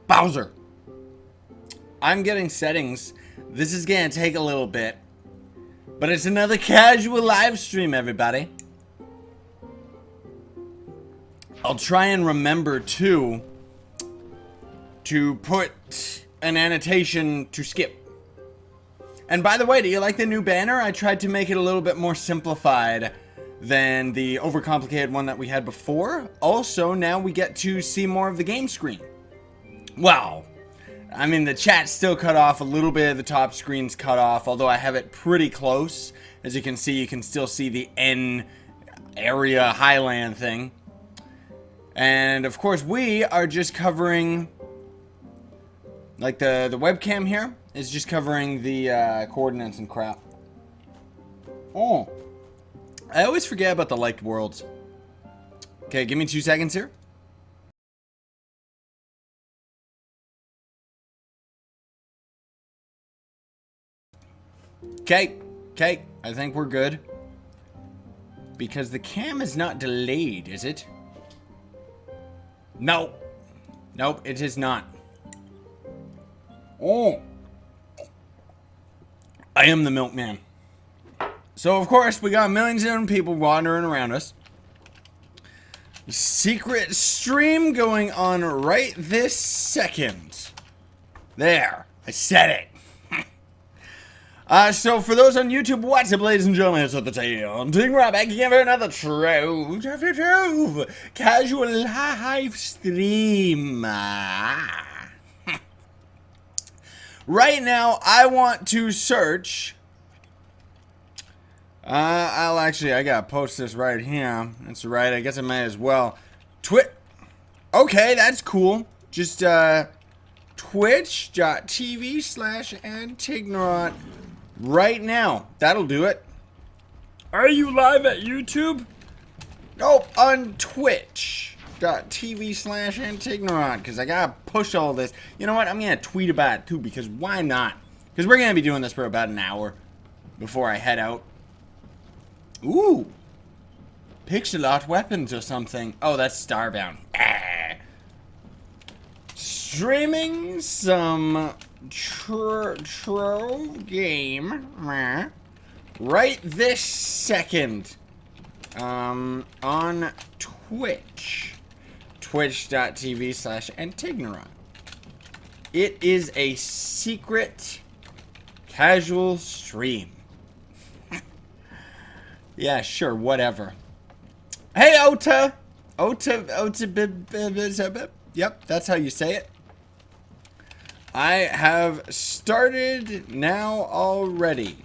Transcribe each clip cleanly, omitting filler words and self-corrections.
Bowser. I'm getting settings. This is gonna take a little bit, but it's another casual live stream, everybody. I'll try and remember to put an annotation to skip. And by the way, do you like the new banner? I tried to make it a little bit more simplified than the overcomplicated one that we had before. Also, now we get to see more of the game screen. Wow. I mean, the chat's still cut off, a little bit of the top screen's cut off, although I have it pretty close. As you can still see the N area highland thing. And of course, we are just covering, like the webcam here is just covering the coordinates and crap. Oh, I always forget about the liked worlds. Okay, give me 2 seconds here. Okay, I think we're good. Because the cam is not delayed, is it? No. Nope, it is not. Oh. I am the milkman. So, of course, we got millions of people wandering around us. Secret stream going on right this second. There. I said it. So for those on YouTube, what's up, ladies and gentlemen? It's at the tail. Antignarot back again for another Trove after Trove casual live stream. Right now, I want to search. I gotta post this right here. That's right. I guess I might as well. Okay, that's cool. Just twitch.tv/Antignarot. Right now. That'll do it. Are you live at YouTube? Nope, on twitch.tv/Antignarot, because I gotta push all this. You know what? I'm gonna tweet about it too, because why not? Because we're gonna be doing this for about an hour before I head out. Ooh. Pixel art weapons or something. Oh, that's Starbound. Streaming some Trove game right this second on Twitch. Twitch.tv/Antignarot. It is a secret casual stream. Yeah, sure, whatever. Hey, Ota! Yep, that's how you say it. I have started now already.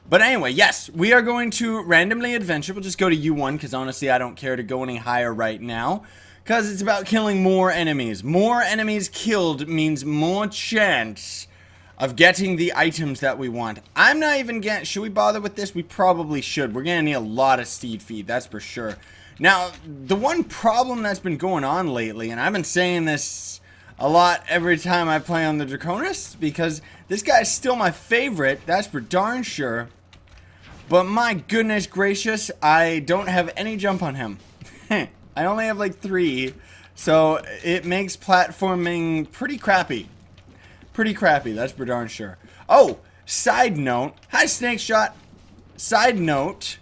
But anyway, yes, we are going to randomly adventure. We'll just go to U1, because honestly, I don't care to go any higher right now. Because it's about killing more enemies. More enemies killed means more chance of getting the items that we want. I'm not even getting... Should we bother with this? We probably should. We're going to need a lot of steed feed, that's for sure. Now, the one problem that's been going on lately, and I've been saying this a lot every time I play on the Draconis, because this guy's still my favorite, that's for darn sure. But my goodness gracious, I don't have any jump on him. I only have like 3, so it makes platforming pretty crappy. Pretty crappy, that's for darn sure. Oh, side note. Hi, Snake Shot. Side note.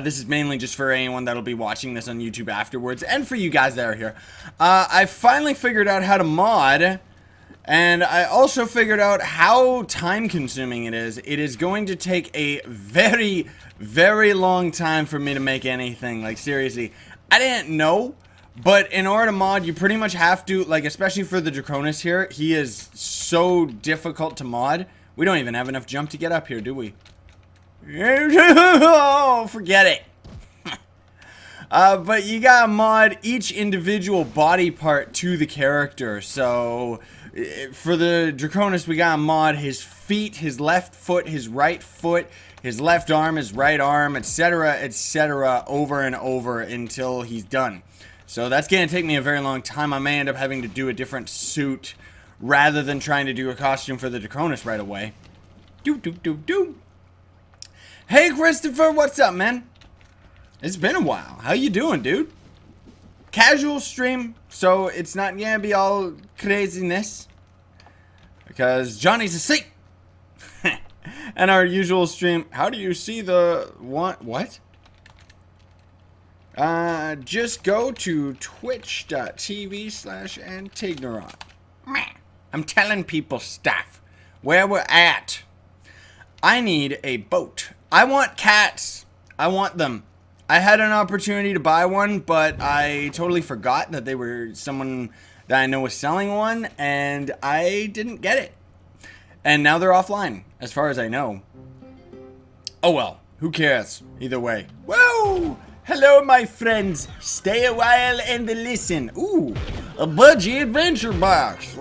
This is mainly just for anyone that'll be watching this on YouTube afterwards, and for you guys that are here. I finally figured out how to mod, and I also figured out how time-consuming it is. It is going to take a very, very long time for me to make anything. Like, seriously. I didn't know, but in order to mod, you pretty much have to, like, especially for the Draconis here, he is so difficult to mod. We don't even have enough jump to get up here, do we? Oh, forget it. But you gotta mod each individual body part to the character. So for the Draconis, we gotta mod his feet, his left foot, his right foot, his left arm, his right arm, etc., over and over until he's done. So that's gonna take me a very long time. I may end up having to do a different suit rather than trying to do a costume for the Draconis right away. Hey, Christopher, what's up, man? It's been a while. How you doing, dude? casual stream, so it's not gonna be all craziness. Because Johnny's asleep. And our usual stream, how do you see the what? Just go to twitch.tv/Antignarot. I'm telling people stuff. Where we're at. I need a boat. I want cats. I want them. I had an opportunity to buy one, but I totally forgot that they were someone that I know was selling one, and I didn't get it. And now they're offline, as far as I know. Oh well, who cares? Either way. Whoa! Hello, my friends. Stay a while and listen. Ooh, a budgie adventure box.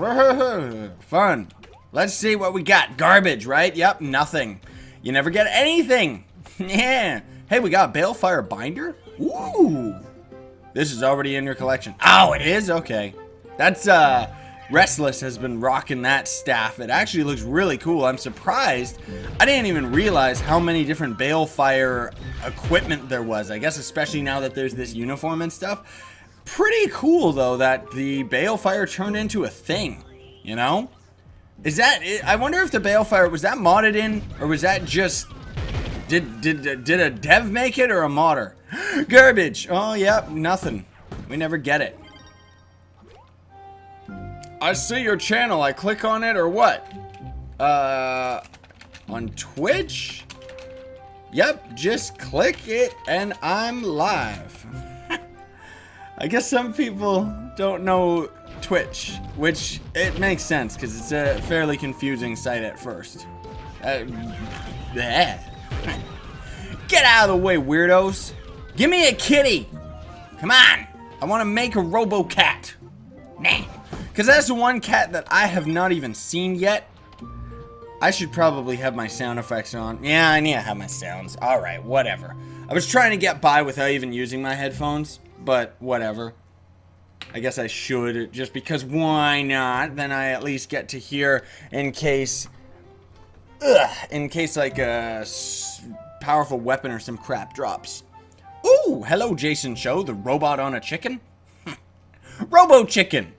Fun. Let's see what we got. Garbage, right? Yep, nothing. You never get anything. Yeah. Hey, we got a Balefire binder. Ooh. This is already in your collection. Oh, it is? Okay. That's, Restless has been rocking that staff. It actually looks really cool. I'm surprised. I didn't even realize how many different Balefire equipment there was. I guess especially now that there's this uniform and stuff. Pretty cool, though, that the Balefire turned into a thing. You know? Is that... I wonder if the Balefire... Was that modded in? Or was that just... Did a dev make it or a modder? Garbage. Oh, yep. Nothing. We never get it. I see your channel. I click on it or what? On Twitch? Yep, just click it and I'm live. I guess some people don't know Twitch, which it makes sense because it's a fairly confusing site at first. Get out of the way, weirdos. Give me a kitty. Come on. I want to make a robo-cat. Nah. Because that's the one cat that I have not even seen yet. I should probably have my sound effects on. Yeah, I need to have my sounds. Alright, whatever. I was trying to get by without even using my headphones. But, whatever. I guess I should, just because why not? Then I at least get to hear in case... like a powerful weapon or some crap drops. Ooh, hello Jason Cho, the robot on a chicken. Robo Chicken.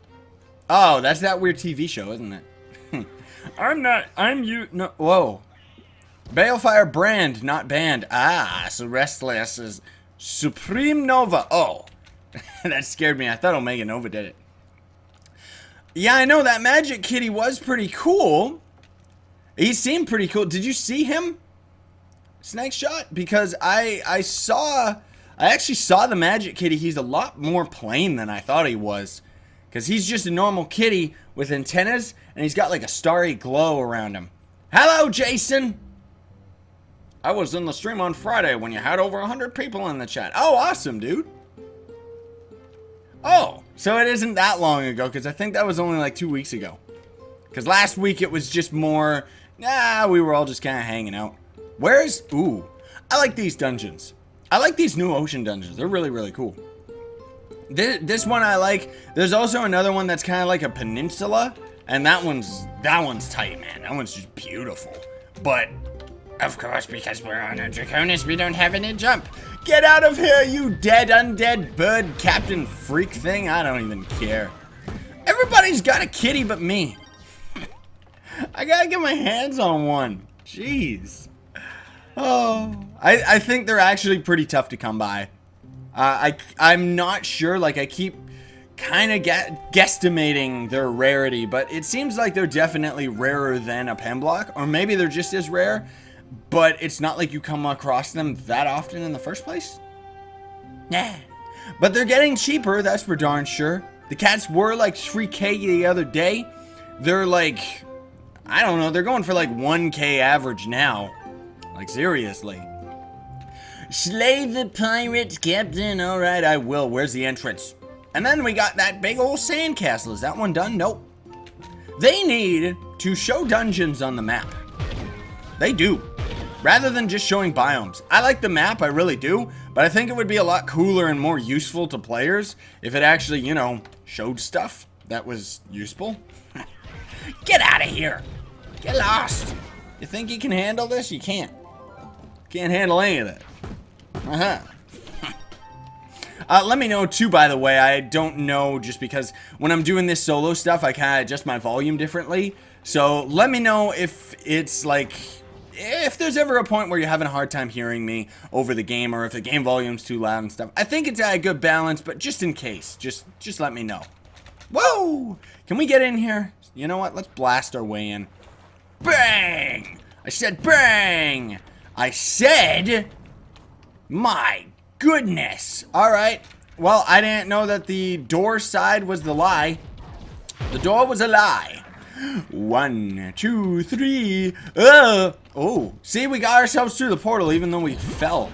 Oh, that's that weird TV show, isn't it? No. Whoa. Balefire brand, not band. Ah, so Restless is Supreme Nova. Oh, that scared me. I thought Omega Nova did it. Yeah, I know that Magic Kitty was pretty cool. He seemed pretty cool. Did you see him? Snake Shot? Because I actually saw the Magic Kitty. He's a lot more plain than I thought he was. Because he's just a normal kitty with antennas, and he's got like a starry glow around him. Hello, Jason! I was in the stream on Friday when you had over 100 people in the chat. Oh, awesome, dude. Oh, so it isn't that long ago, because I think that was only like 2 weeks ago. Because last week it was just more, we were all just kind of hanging out. Ooh, I like these dungeons. I like these new ocean dungeons. They're really, really cool. This one I like. There's also another one that's kind of like a peninsula, and that one's tight, man. That one's just beautiful. But of course, because we're on a Draconis, we don't have any jump. Get out of here, you dead undead bird captain freak thing. I don't even care. Everybody's got a kitty but me. I gotta get my hands on one. Jeez. Oh, I think they're actually pretty tough to come by. I'm not sure, like I keep kind of guesstimating their rarity, but it seems like they're definitely rarer than a Pemblock, or maybe they're just as rare, but it's not like you come across them that often in the first place. Nah. But they're getting cheaper, that's for darn sure. The cats were like 3K the other day. They're like, I don't know, they're going for like 1K average now. Like seriously. Slay the pirate, Captain. Alright, I will. Where's the entrance? And then we got that big old sandcastle. Is that one done? Nope. They need to show dungeons on the map. They do. Rather than just showing biomes. I like the map, I really do. But I think it would be a lot cooler and more useful to players if it actually, you know, showed stuff that was useful. Get out of here. Get lost. You think you can handle this? You can't. Can't handle any of that. Let me know too, by the way. I don't know, just because when I'm doing this solo stuff, I kind of adjust my volume differently. So let me know if it's like, if there's ever a point where you're having a hard time hearing me over the game, or if the game volume's too loud and stuff. I think it's at a good balance, but just in case, just let me know. Whoa! Can we get in here? You know what? Let's blast our way in. Bang! I said bang! I said, my goodness. Alright. Well, I didn't know that the door side was the lie. The door was a lie. 1, 2, 3. Oh, see, we got ourselves through the portal even though we fell.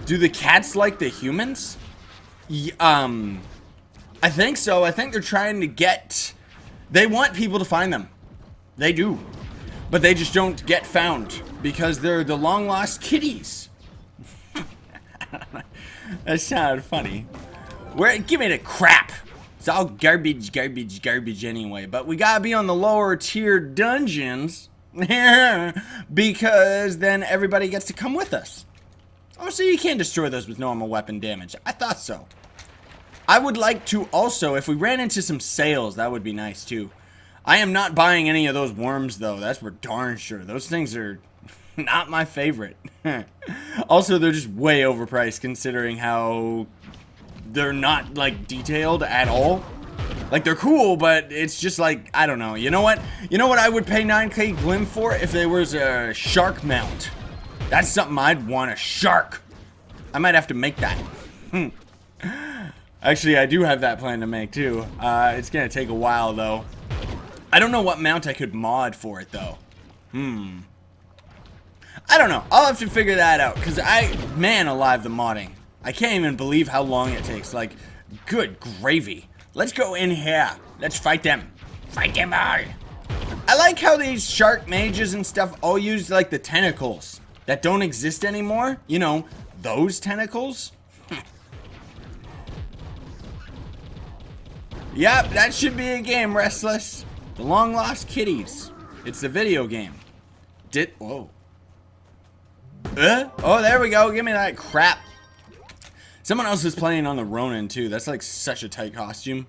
Do the cats like the humans? I think so. I think they're trying to get... They want people to find them. They do. But they just don't get found because they're the long-lost kitties. That sounded funny. Give me the crap. It's all garbage, garbage, garbage anyway. But we gotta be on the lower tier dungeons because then everybody gets to come with us. Oh, so you can't destroy those with normal weapon damage. I thought so. I would like to also, if we ran into some sales, that would be nice too. I am not buying any of those worms though. That's for darn sure. Those things are not my favorite. Also, they're just way overpriced considering how they're not like detailed at all. Like, they're cool, but it's just like, I don't know. You know what? You know what I would pay 9K Glim for if there was a shark mount? That's something I'd want, a shark. I might have to make that. Actually, I do have that plan to make too. It's gonna take a while though. I don't know what mount I could mod for it though. I don't know. I'll have to figure that out because man alive, the modding. I can't even believe how long it takes. Like, good gravy. Let's go in here. Let's fight them. Fight them all. I like how these shark mages and stuff all use like the tentacles that don't exist anymore. You know, those tentacles. Yep, that should be a game, Restless. The Long Lost Kitties. It's the video game. Whoa. Oh, there we go. Give me that crap. Someone else is playing on the Ronin, too. That's like such a tight costume.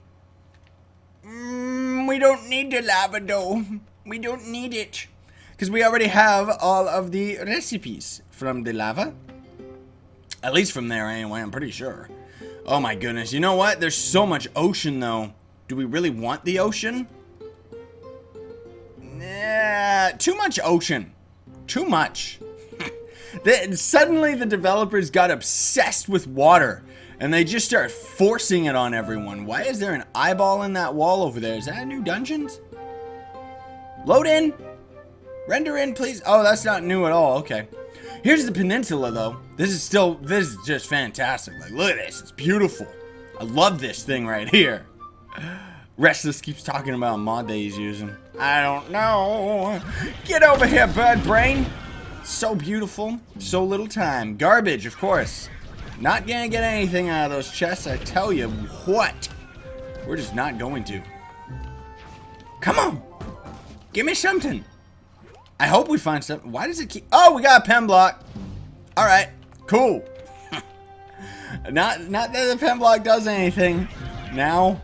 We don't need the lava, though. We don't need it. Because we already have all of the recipes from the lava. At least from there, anyway. I'm pretty sure. Oh, my goodness. You know what? There's so much ocean, though. Do we really want the ocean? Nah, too much ocean. Too much. Suddenly the developers got obsessed with water and they just started forcing it on everyone. Why is there an eyeball in that wall over there? Is that a new dungeons? Load in. Render in, please. Oh, that's not new at all. Okay. Here's the peninsula, though. This is just fantastic. Like, look at this. It's beautiful. I love this thing right here. Restless keeps talking about a mod that he's using. I don't know. Get over here, bird brain. So beautiful. So little time. Garbage, of course. Not gonna get anything out of those chests, I tell you what. We're just not going to. Come on. Give me something. I hope we find something. Why does it keep... Oh, we got a pen block. Alright. Cool. Not that the pen block does anything. Now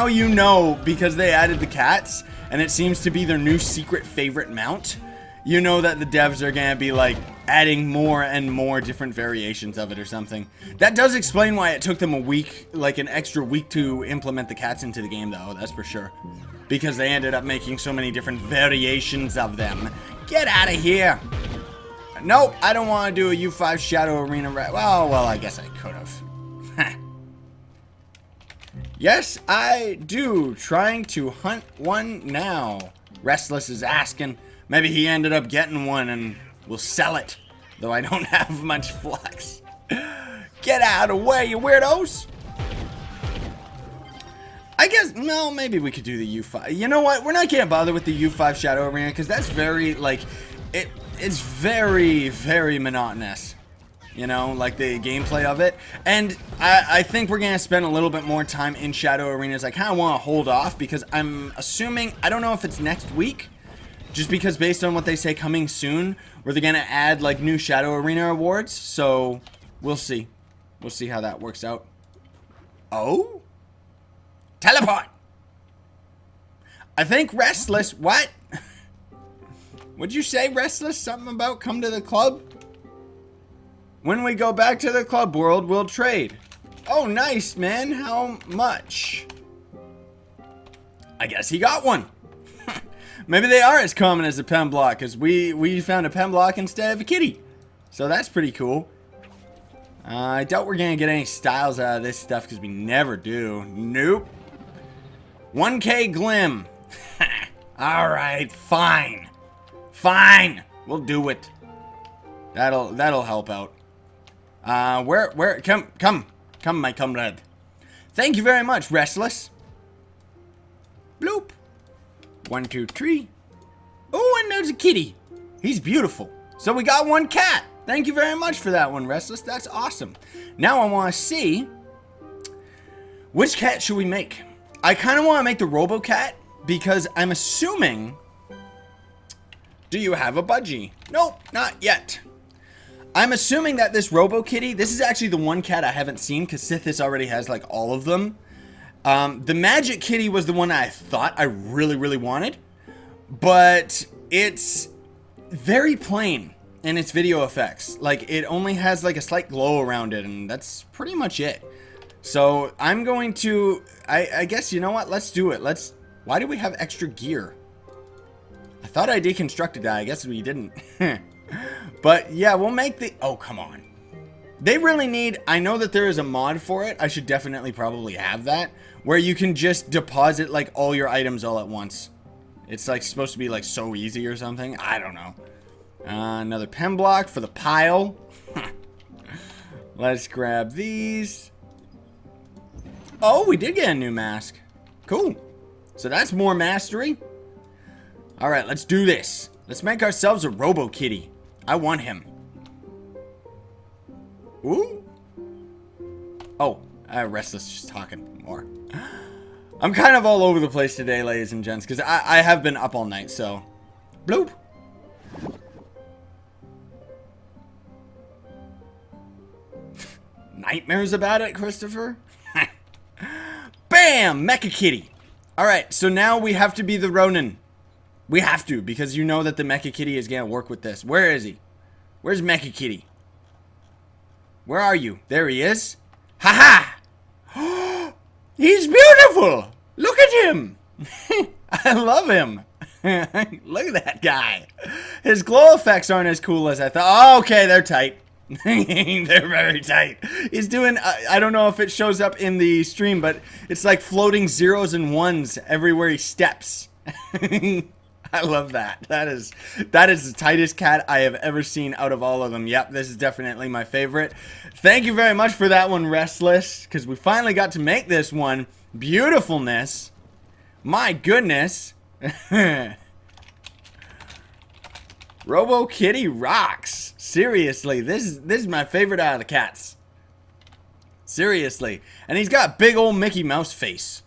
you know, because they added the cats, and it seems to be their new secret favorite mount. You know that the devs are gonna be like adding more and more different variations of it or something. That does explain why it took them a week, like an extra week to implement the cats into the game though, that's for sure. Because they ended up making so many different variations of them. Get out of here! Nope, I don't want to do a U5 Shadow Arena. Well, I guess I could have. Yes, I do. Trying to hunt one now. Restless is asking. Maybe he ended up getting one and will sell it. Though I don't have much flux. Get out of the way, you weirdos! I guess, no, maybe we could do the U5. You know what? We're not gonna bother with the U5 Shadow Arena because that's very, like, it's very, very monotonous. You know, like the gameplay of it. And I think we're gonna spend a little bit more time in Shadow Arenas. I kind of want to hold off because I'm assuming, I don't know if it's next week. Just because based on what they say coming soon, where they're gonna add like new Shadow Arena awards. So, we'll see. We'll see how that works out. Oh? Teleport! I think Restless... What? What'd you say, Restless? Something about come to the club? When we go back to the club world, we'll trade. Oh, nice, man. How much? I guess he got one. Maybe they are as common as a pen block, because we found a pen block instead of a kitty. So that's pretty cool. I doubt we're going to get any styles out of this stuff, because we never do. Nope. 1K Glim. Alright, fine. Fine. We'll do it. That'll help out. Come, my comrade. Thank you very much, Restless. Bloop. 1, 2, 3. Oh, and there's a kitty. He's beautiful. So we got one cat. Thank you very much for that one, Restless. That's awesome. Now I want to see which cat should we make. I kind of want to make the Robo Cat because I'm assuming. Do you have a budgie? Nope, not yet. I'm assuming that this Robo Kitty, this is actually the one cat I haven't seen because Scythe already has like all of them. The Magic Kitty was the one I thought I really wanted, but it's very plain in its video effects. Like it only has like a slight glow around it, and that's pretty much it. So I'm going to, I guess, you know what? Let's do it. Why do we have extra gear? I thought I deconstructed that. I guess we didn't. But yeah, we'll make the, oh, come on. They really need, I know that there is a mod for it. I should definitely probably have that. Where you can just deposit like all your items all at once. It's like supposed to be like so easy or something. I don't know. Another pen block for the pile. Let's grab these. Oh, we did get a new mask. Cool. So that's more mastery. Alright, let's do this. Let's make ourselves a Robo Kitty. I want him. Ooh. Oh, Restless just talking more. I'm kind of all over the place today, ladies and gents, because I have been up all night, so. Bloop. Nightmares about it, Christopher? Bam! Mecha Kitty. Alright, so now we have to be the Ronin. We have to, because you know that the Mecha Kitty is going to work with this. Where is he? Where's Mecha Kitty? Where are you? There he is. Ha ha! He's beautiful! Look at him! I love him. Look at that guy. His glow effects aren't as cool as I thought. Oh, okay, they're tight. They're very tight. He's doing, I don't know if it shows up in the stream, but it's like floating zeros and ones everywhere he steps. I love that. That is the tightest cat I have ever seen out of all of them. Yep, this is definitely my favorite. Thank you very much for that one, Restless, because we finally got to make this one. Beautifulness. My goodness. Robo Kitty rocks. Seriously, this is my favorite out of the cats. Seriously. And he's got a big old Mickey Mouse face.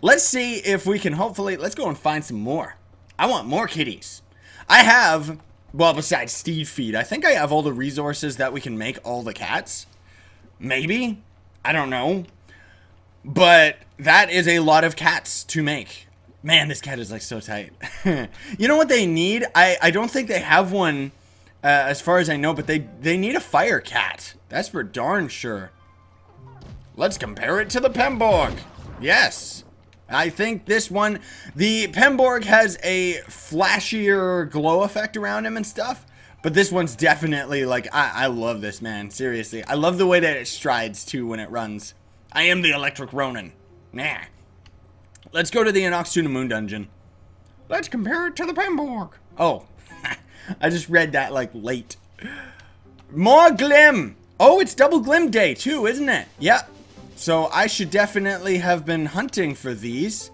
Let's see if we can hopefully, let's go and find some more. I want more kitties. I have, well, besides Steed Feed, I think I have all the resources that we can make all the cats. Maybe. I don't know. But that is a lot of cats to make. Man, this cat is like so tight. You know what they need? I don't think they have one as far as I know, but they need a fire cat. That's for darn sure. Let's compare it to the Pemborg. Yes. I think this one, the Pemborg has a flashier glow effect around him and stuff. But this one's definitely like, I love this, man. Seriously. I love the way that it strides too when it runs. I am the Electric Ronin. Nah. Let's go to the Inox Moon Dungeon. Let's compare it to the Pemborg. Oh. I just read that like late. More Glim. Oh, it's double Glim day too, isn't it? Yep. So I should definitely have been hunting for these.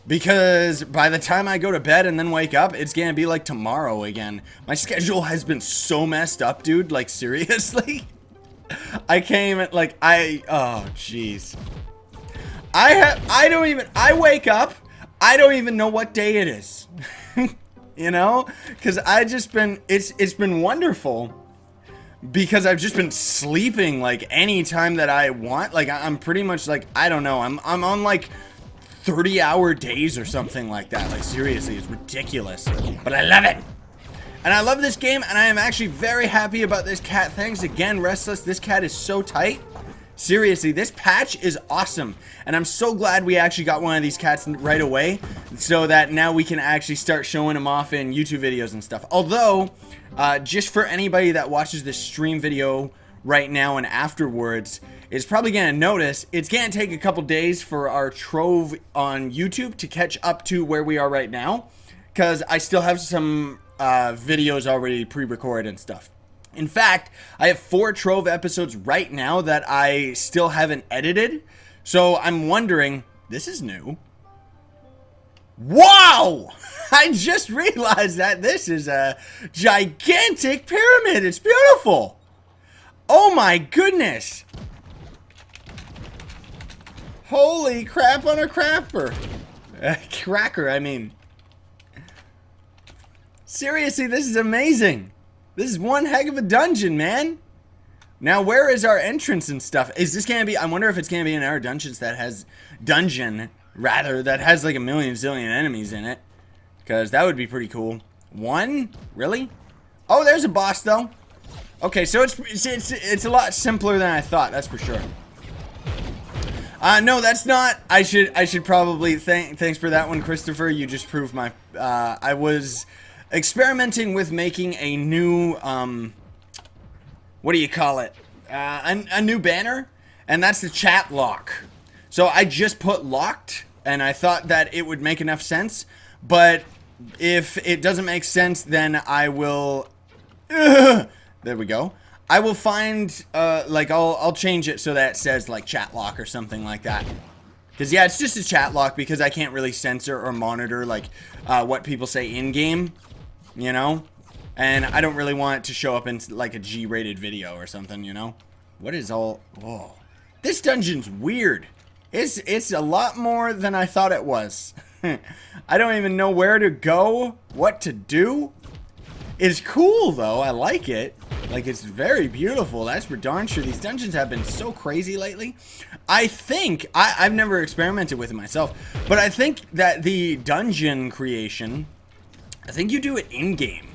Because by the time I go to bed and then wake up, it's gonna be like tomorrow again. My schedule has been so messed up, dude. Like, seriously? I came at like, oh, jeez. I wake up, I don't even know what day it is. You know? Because it's been wonderful. because I've just been sleeping like any time that I want. Like I'm pretty much like, I don't know, I'm on like 30-hour days or something like that. Like seriously, it's ridiculous, but I love it. And I love this game, and I am actually very happy about this cat. Thanks again, Restless. This cat is so tight. Seriously, this patch is awesome, and I'm so glad we actually got one of these cats right away, so that now we can actually start showing them off in YouTube videos and stuff. Although, just for anybody that watches this stream video right now and afterwards, is probably going to notice it's going to take a couple days for our Trove on YouTube to catch up to where we are right now, because I still have some videos already pre-recorded and stuff. In fact, I have 4 Trove episodes right now that I still haven't edited. So I'm wondering, this is new. Wow! I just realized that this is a gigantic pyramid. It's beautiful. Oh my goodness. Holy crap on a crapper. Cracker, I mean. Seriously, this is amazing. This is one heck of a dungeon, man. Now, where is our entrance and stuff? Is this going to be... I wonder if it's going to be in our dungeons that has... Dungeon, rather, that has like a million zillion enemies in it. Because that would be pretty cool. 1? Really? Oh, there's a boss, though. Okay, so it's a lot simpler than I thought, that's for sure. No, that's not... I should probably... Thanks for that one, Christopher. You just proved my... I was... experimenting with making a new, what do you call it? A new banner, and that's the chat lock. So I just put locked, and I thought that it would make enough sense, but if it doesn't make sense, then I will, there we go. I will find, like, I'll change it so that it says, like, chat lock or something like that. Because, yeah, it's just a chat lock because I can't really censor or monitor, like, what people say in-game. You know, and I don't really want it to show up in like a G-rated video or something, you know. What is all... Whoa. This dungeon's weird. It's a lot more than I thought it was. I don't even know where to go, what to do. It's cool, though. I like it. Like, it's very beautiful. That's for darn sure. These dungeons have been so crazy lately. I think... I've never experimented with it myself, but I think that the dungeon creation... I think you do it in-game.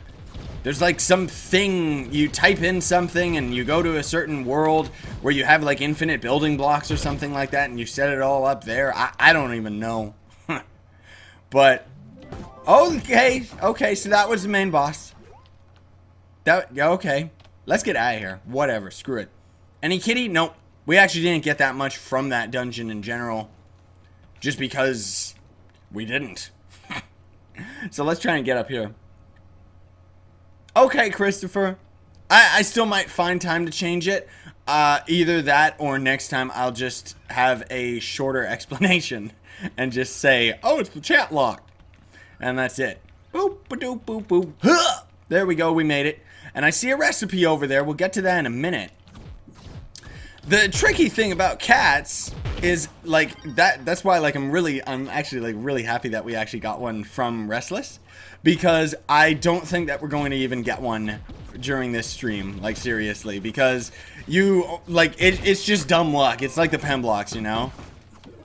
There's like something, you type in something and you go to a certain world where you have like infinite building blocks or something like that and you set it all up there. I don't even know. But, okay, so that was the main boss. Okay, let's get out of here. Whatever, screw it. Any kitty? Nope. We actually didn't get that much from that dungeon in general. Just because we didn't. So let's try and get up here. Okay, Christopher. I still might find time to change it. Either that or next time I'll just have a shorter explanation and just say, oh, it's the chat lock. And that's it. Boop, ba-doop, boop, boop. Huh! There we go, we made it. And I see a recipe over there. We'll get to that in a minute. The tricky thing about cats is like that's why like I'm actually like really happy that we actually got one from Restless, because I don't think that we're going to even get one during this stream, like seriously, because you like it's just dumb luck. It's like the pen blocks, you know.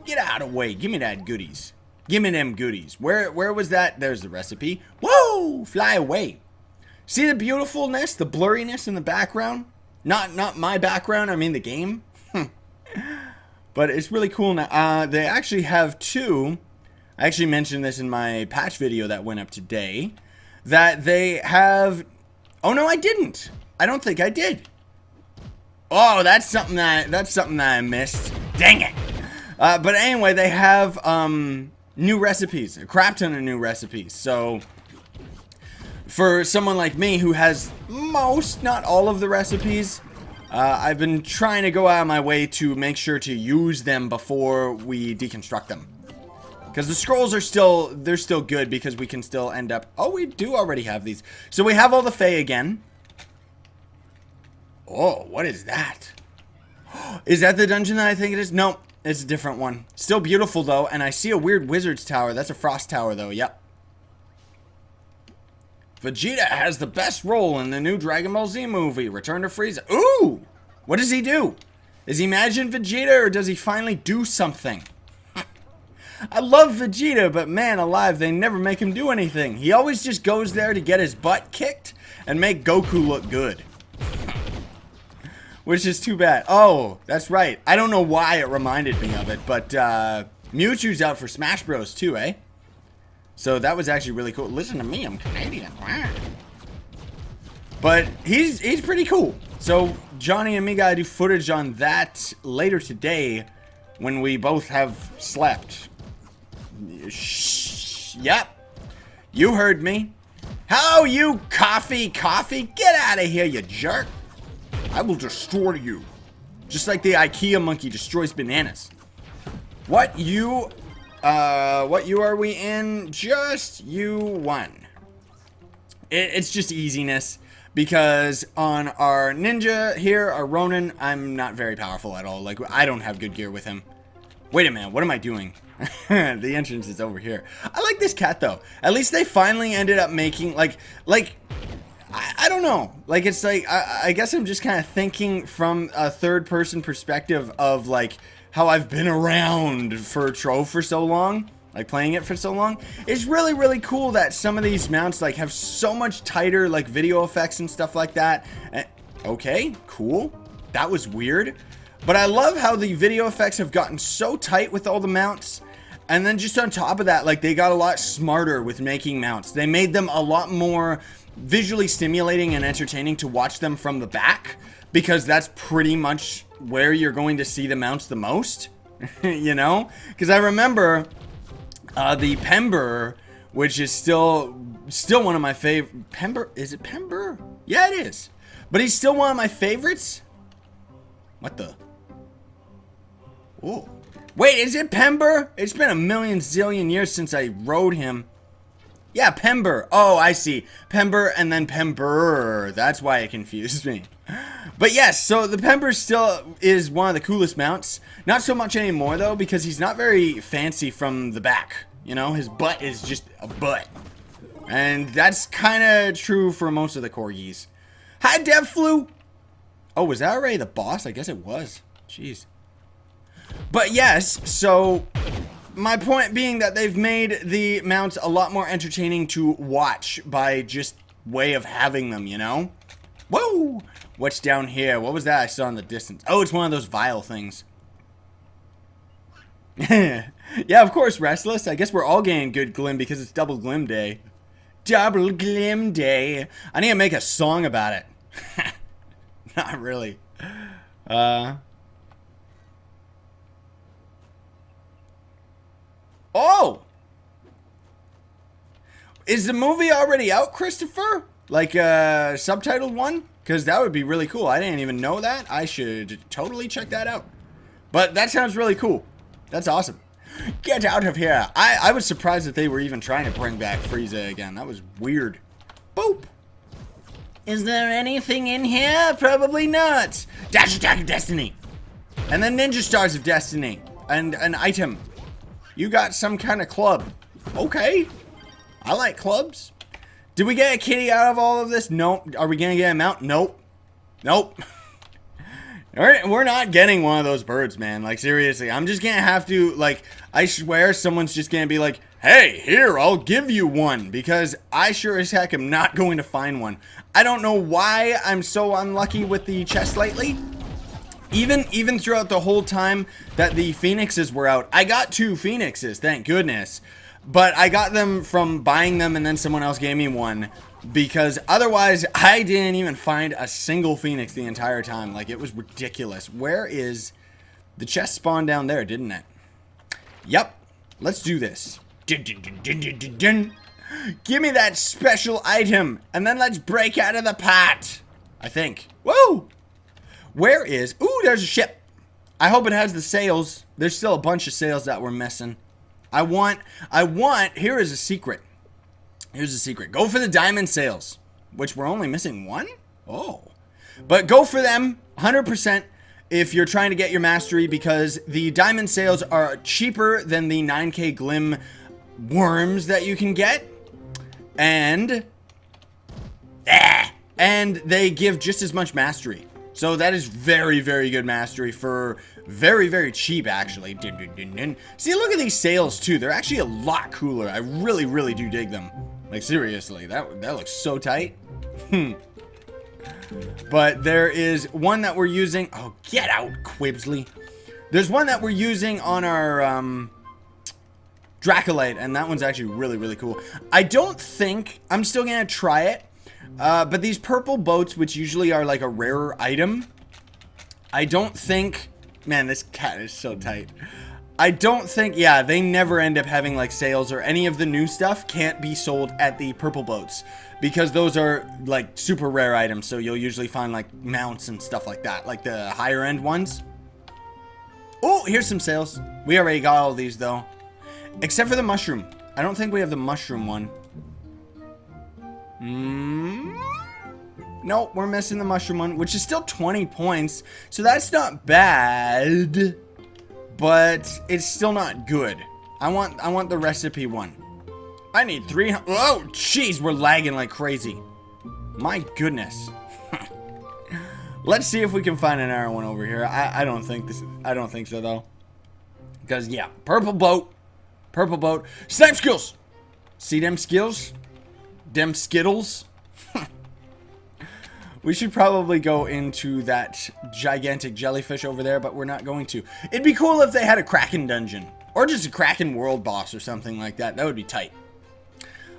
Get out of the way. Give me that goodies. Give me them goodies. Where was that? There's the recipe. Whoa! Fly away. See the beautifulness, the blurriness in the background? Not my background, I mean the game. But it's really cool now. They actually have 2. I actually mentioned this in my patch video that went up today. That they have... Oh, no, I didn't. I don't think I did. Oh, that's something that I missed. Dang it. But anyway, they have new recipes. A crap ton of new recipes. So... for someone like me who has most, not all of the recipes, I've been trying to go out of my way to make sure to use them before we deconstruct them. Because the scrolls are still, they're still good because we can still end up... Oh, we do already have these. So we have all the Fae again. Oh, what is that? Is that the dungeon that I think it is? No, it's a different one. Still beautiful, though, and I see a weird wizard's tower. That's a frost tower, though, yep. Vegeta has the best role in the new Dragon Ball Z movie, Return to Frieza. Ooh! What does he do? Is he Majin Vegeta, or does he finally do something? I love Vegeta, but man alive, they never make him do anything. He always just goes there to get his butt kicked and make Goku look good. Which is too bad. Oh, that's right. I don't know why it reminded me of it, but Mewtwo's out for Smash Bros. Too, eh? So that was actually really cool. Listen to me, I'm Canadian. But he's pretty cool. So Johnny and me gotta do footage on that later today when we both have slept. Shh. Yep. You heard me. How you coffee? Get out of here, you jerk. I will destroy you. Just like the IKEA monkey destroys bananas. What you are we in? Just you one. It's just easiness. Because on our ninja here, our Ronin, I'm not very powerful at all. Like, I don't have good gear with him. Wait a minute, what am I doing? The entrance is over here. I like this cat, though. At least they finally ended up making, I don't know. Like, it's like, I guess I'm just kind of thinking from a third-person perspective of, like, how I've been around for Trove for so long. Like, playing it for so long. It's really, really cool that some of these mounts, like, have so much tighter, like, video effects and stuff like that. Okay, cool. That was weird. But I love how the video effects have gotten so tight with all the mounts. And then just on top of that, like, they got a lot smarter with making mounts. They made them a lot more visually stimulating and entertaining to watch them from the back. Because that's pretty much where you're going to see the mounts the most. You know? Because I remember... the Pember, which is still one of my favorite. Pember? Is it Pember? Yeah, it is. But he's still one of my favorites. What the? Oh. Wait, is it Pember? It's been a million zillion years since I rode him. Yeah, Pember. Oh, I see. Pember and then Pember. That's why it confused me. But yes, so the Pember still is one of the coolest mounts. Not so much anymore, though, because he's not very fancy from the back. You know, his butt is just a butt. And that's kind of true for most of the corgis. Hi, DevFlu! Oh, was that already the boss? I guess it was. Jeez. But yes, so... my point being that they've made the mounts a lot more entertaining to watch by just way of having them, you know? Whoa! What's down here? What was that I saw in the distance? Oh, it's one of those vial things. Yeah, of course, Restless. I guess we're all getting good glim because it's Double Glim Day. Double Glim Day. I need to make a song about it. Not really. Oh! Is the movie already out, Christopher? Like, subtitled one? Because that would be really cool. I didn't even know that. I should totally check that out. But that sounds really cool. That's awesome. Get out of here. I was surprised that they were even trying to bring back Frieza again. That was weird. Boop. Is there anything in here? Probably not. Dash Attack of Destiny. And then Ninja Stars of Destiny. And an item. You got some kind of club. Okay. I like clubs. Did we get a kitty out of all of this? Nope. Are we going to get a mount? Nope. Nope. We're not getting one of those birds, man. Like, seriously. I'm just going to have to, like, I swear someone's just going to be like, hey, here, I'll give you one. Because I sure as heck am not going to find one. I don't know why I'm so unlucky with the chest lately. Even throughout the whole time that the Phoenixes were out. I got 2 Phoenixes, thank goodness. But I got them from buying them and then someone else gave me one. Because otherwise, I didn't even find a single Phoenix the entire time. Like, it was ridiculous. Where is... the chest spawned down there, didn't it? Yep. Let's do this. Give me that special item. And then let's break out of the pot. I think. Whoa! Where is... ooh, there's a ship. I hope it has the sails. There's still a bunch of sails that we're missing. I want... here is a secret. Here's a secret. Go for the diamond sails, which we're only missing 1? Oh. But go for them 100% if you're trying to get your mastery, because the diamond sails are cheaper than the 9k glim worms that you can get. And And they give just as much mastery. So that is very, very good mastery for very, very cheap, actually. See, look at these sails, too. They're actually a lot cooler. I really, really do dig them. Like, seriously, that looks so tight. But there is one that we're using. Oh, get out, Quibsley. There's one that we're using on our Dracolite, and that one's actually really, really cool. I don't think I'm still going to try it. But these purple boats, which usually are like a rarer item, I don't think... Man, this cat is so tight. I don't think... Yeah, they never end up having like sales, or any of the new stuff can't be sold at the purple boats. Because those are like super rare items, so you'll usually find like mounts and stuff like that. Like the higher end ones. Oh, here's some sales. We already got all these though. Except for the mushroom. I don't think we have the mushroom one. Nope, we're missing the mushroom one, which is still 20 points. So that's not bad, but it's still not good. I want the recipe one. I need 300. Oh, jeez, we're lagging like crazy. My goodness. Let's see if we can find an iron one over here. I don't think so though. Because yeah, purple boat. Snipe skills. See them skills? Dem Skittles. We should probably go into that gigantic jellyfish over there, but we're not going to. It'd be cool if they had a Kraken dungeon, or just a Kraken world boss or something like that. That would be tight.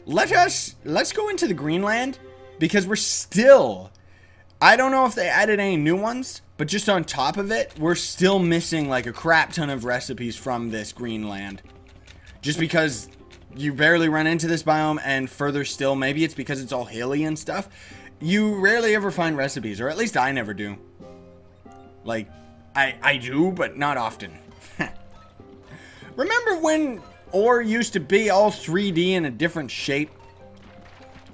Let's go into the Greenland, because we're still... I don't know if they added any new ones, but just on top of it, we're still missing like a crap ton of recipes from this Greenland. Just because... You barely run into this biome, and further still, maybe it's because it's all hilly and stuff, you rarely ever find recipes, or at least I never do. Like, I do, but not often. Remember when ore used to be all 3D in a different shape?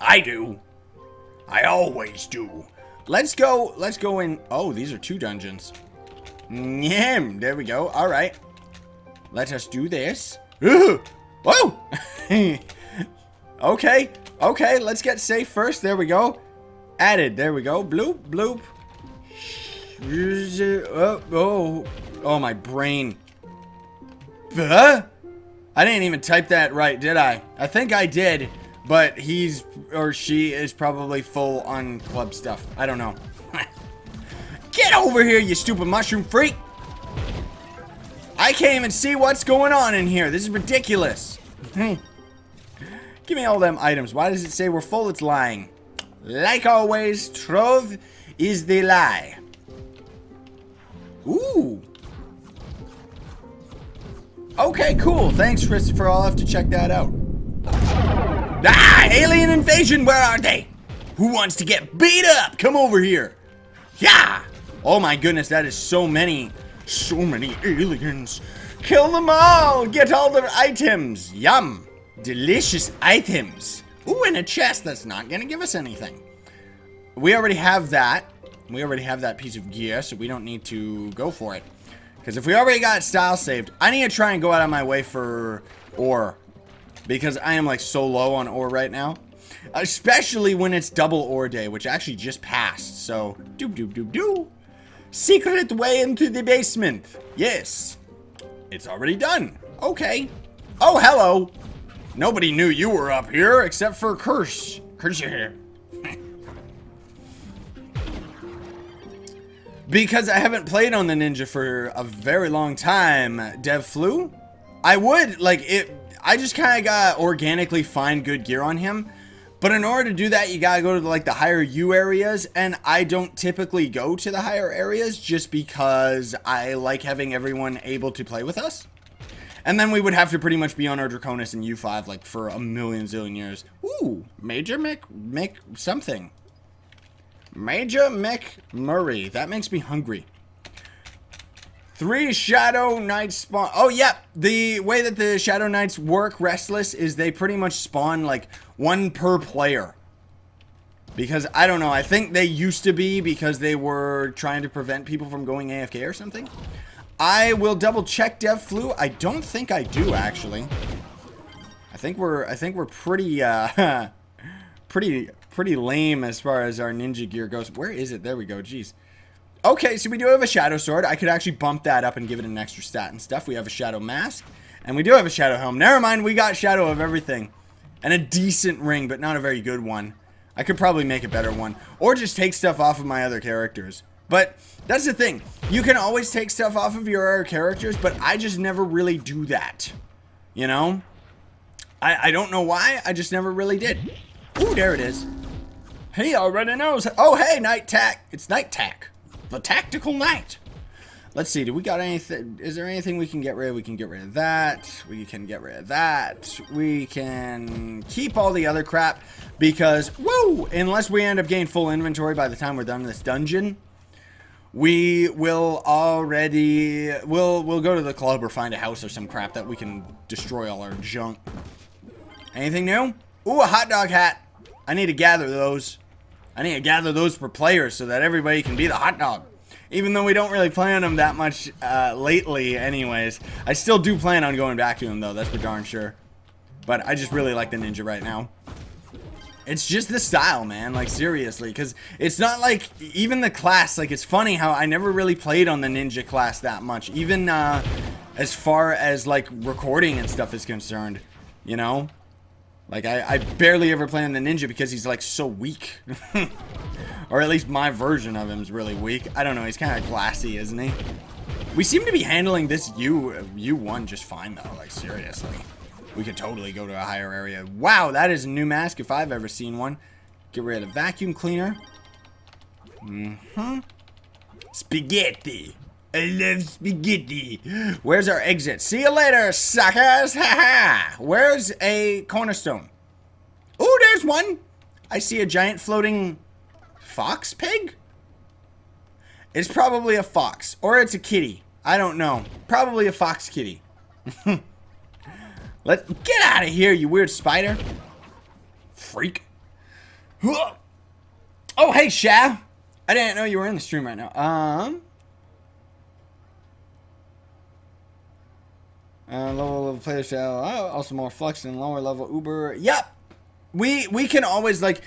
I do. I always do. Let's go in. Oh, these are 2 dungeons. There we go. All right. Let us do this. Whoa! Okay, let's get safe first. There we go. Added. There we go. Bloop, bloop. Oh, my brain. I didn't even type that right, did I? I think I did, but he's or she is probably full on club stuff. I don't know. Get over here, you stupid mushroom freak. I can't even see what's going on in here. This is ridiculous. Give me all them items. Why does it say we're full? It's lying. Like always, Trove is the lie. Ooh. Okay, cool. Thanks, Christopher. I'll have to check that out. Ah! Alien invasion! Where are they? Who wants to get beat up? Come over here. Yeah! Oh my goodness, that is so many. So many aliens. Kill them all! Get all their items! Yum! Delicious items! Ooh, and a chest that's not gonna give us anything. We already have that. We already have that piece of gear, so we don't need to go for it. Because if we already got style saved, I need to try and go out of my way for ore. Because I am like so low on ore right now. Especially when it's double ore day, which actually just passed. So, doop. Secret way into the basement. Yes. It's already done. Okay. Oh, hello. Nobody knew you were up here except for Curse. Curse your hair. Because I haven't played on the ninja for a very long time, Dev Flu. I would, like, I just kind of got organically find good gear on him. But in order to do that, you gotta go to, like, the higher U areas. And I don't typically go to the higher areas just because I like having everyone able to play with us. And then we would have to pretty much be on our Draconis and U5, like, for a million zillion years. Ooh, Major Mech something. Major Mech Murray. That makes me hungry. 3 Shadow Knights spawn. Oh, yeah. The way that the Shadow Knights work Restless is they pretty much spawn like 1 per player. Because, I don't know. I think they used to be because they were trying to prevent people from going AFK or something. I will double check Dev Flu. I don't think I do, actually. I think we're pretty, pretty lame as far as our ninja gear goes. Where is it? There we go. Jeez. Okay, so we do have a shadow sword. I could actually bump that up and give it an extra stat and stuff. We have a shadow mask. And we do have a shadow helm. Never mind, we got shadow of everything. And a decent ring, but not a very good one. I could probably make a better one. Or just take stuff off of my other characters. But that's the thing. You can always take stuff off of your other characters, but I just never really do that. You know? I don't know why. I just never really did. Ooh, there it is. He already knows. Oh, hey, night tack. It's night tack. The tactical knight. Let's see. Do we got anything? Is there anything we can get rid of? We can get rid of that. We can get rid of that. We can keep all the other crap because, whoa, unless we end up getting full inventory by the time we're done this dungeon, we will already, we'll go to the club or find a house or some crap that we can destroy all our junk. Anything new? Ooh, a hot dog hat. I need to gather those. I need to gather those for players so that everybody can be the hot dog. Even though we don't really play on them that much lately anyways. I still do plan on going back to them though, that's for darn sure. But I just really like the ninja right now. It's just the style, man, like seriously. Because it's not like, even the class, like it's funny how I never really played on the ninja class that much. Even as far as like recording and stuff is concerned, you know? Like, I barely ever play on the ninja because he's, like, so weak. Or at least my version of him is really weak. I don't know, he's kind of glassy, isn't he? We seem to be handling this U1 just fine, though. Like, seriously. We could totally go to a higher area. Wow, that is a new mask if I've ever seen one. Get rid of the vacuum cleaner. Spaghetti. I love spaghetti. Where's our exit? See you later, suckers. Ha-ha. Where's a cornerstone? Oh, there's one. I see a giant floating fox pig. It's probably a fox. Or it's a kitty. I don't know. Probably a fox kitty. Let's get out of here, you weird spider. Freak. Oh, hey, Sha. I didn't know you were in the stream right now. Lower level player shall also more flux than lower level Uber. Yep. We can always, like,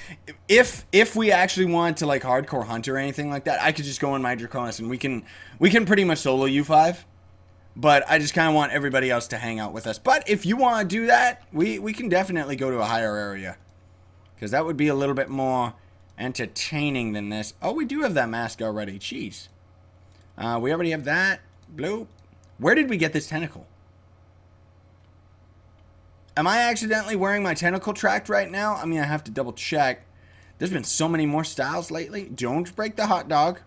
if we actually want to, like, hardcore hunt or anything like that, I could just go in my Draconis and we can pretty much solo U5. But I just kind of want everybody else to hang out with us. But if you want to do that, we can definitely go to a higher area. Because that would be a little bit more entertaining than this. Oh, we do have that mask already. Jeez. We already have that. Bloop. Where did we get this tentacle? Am I accidentally wearing my tentacle tract right now? I mean, I have to double check. There's been so many more styles lately. Don't break the hot dog.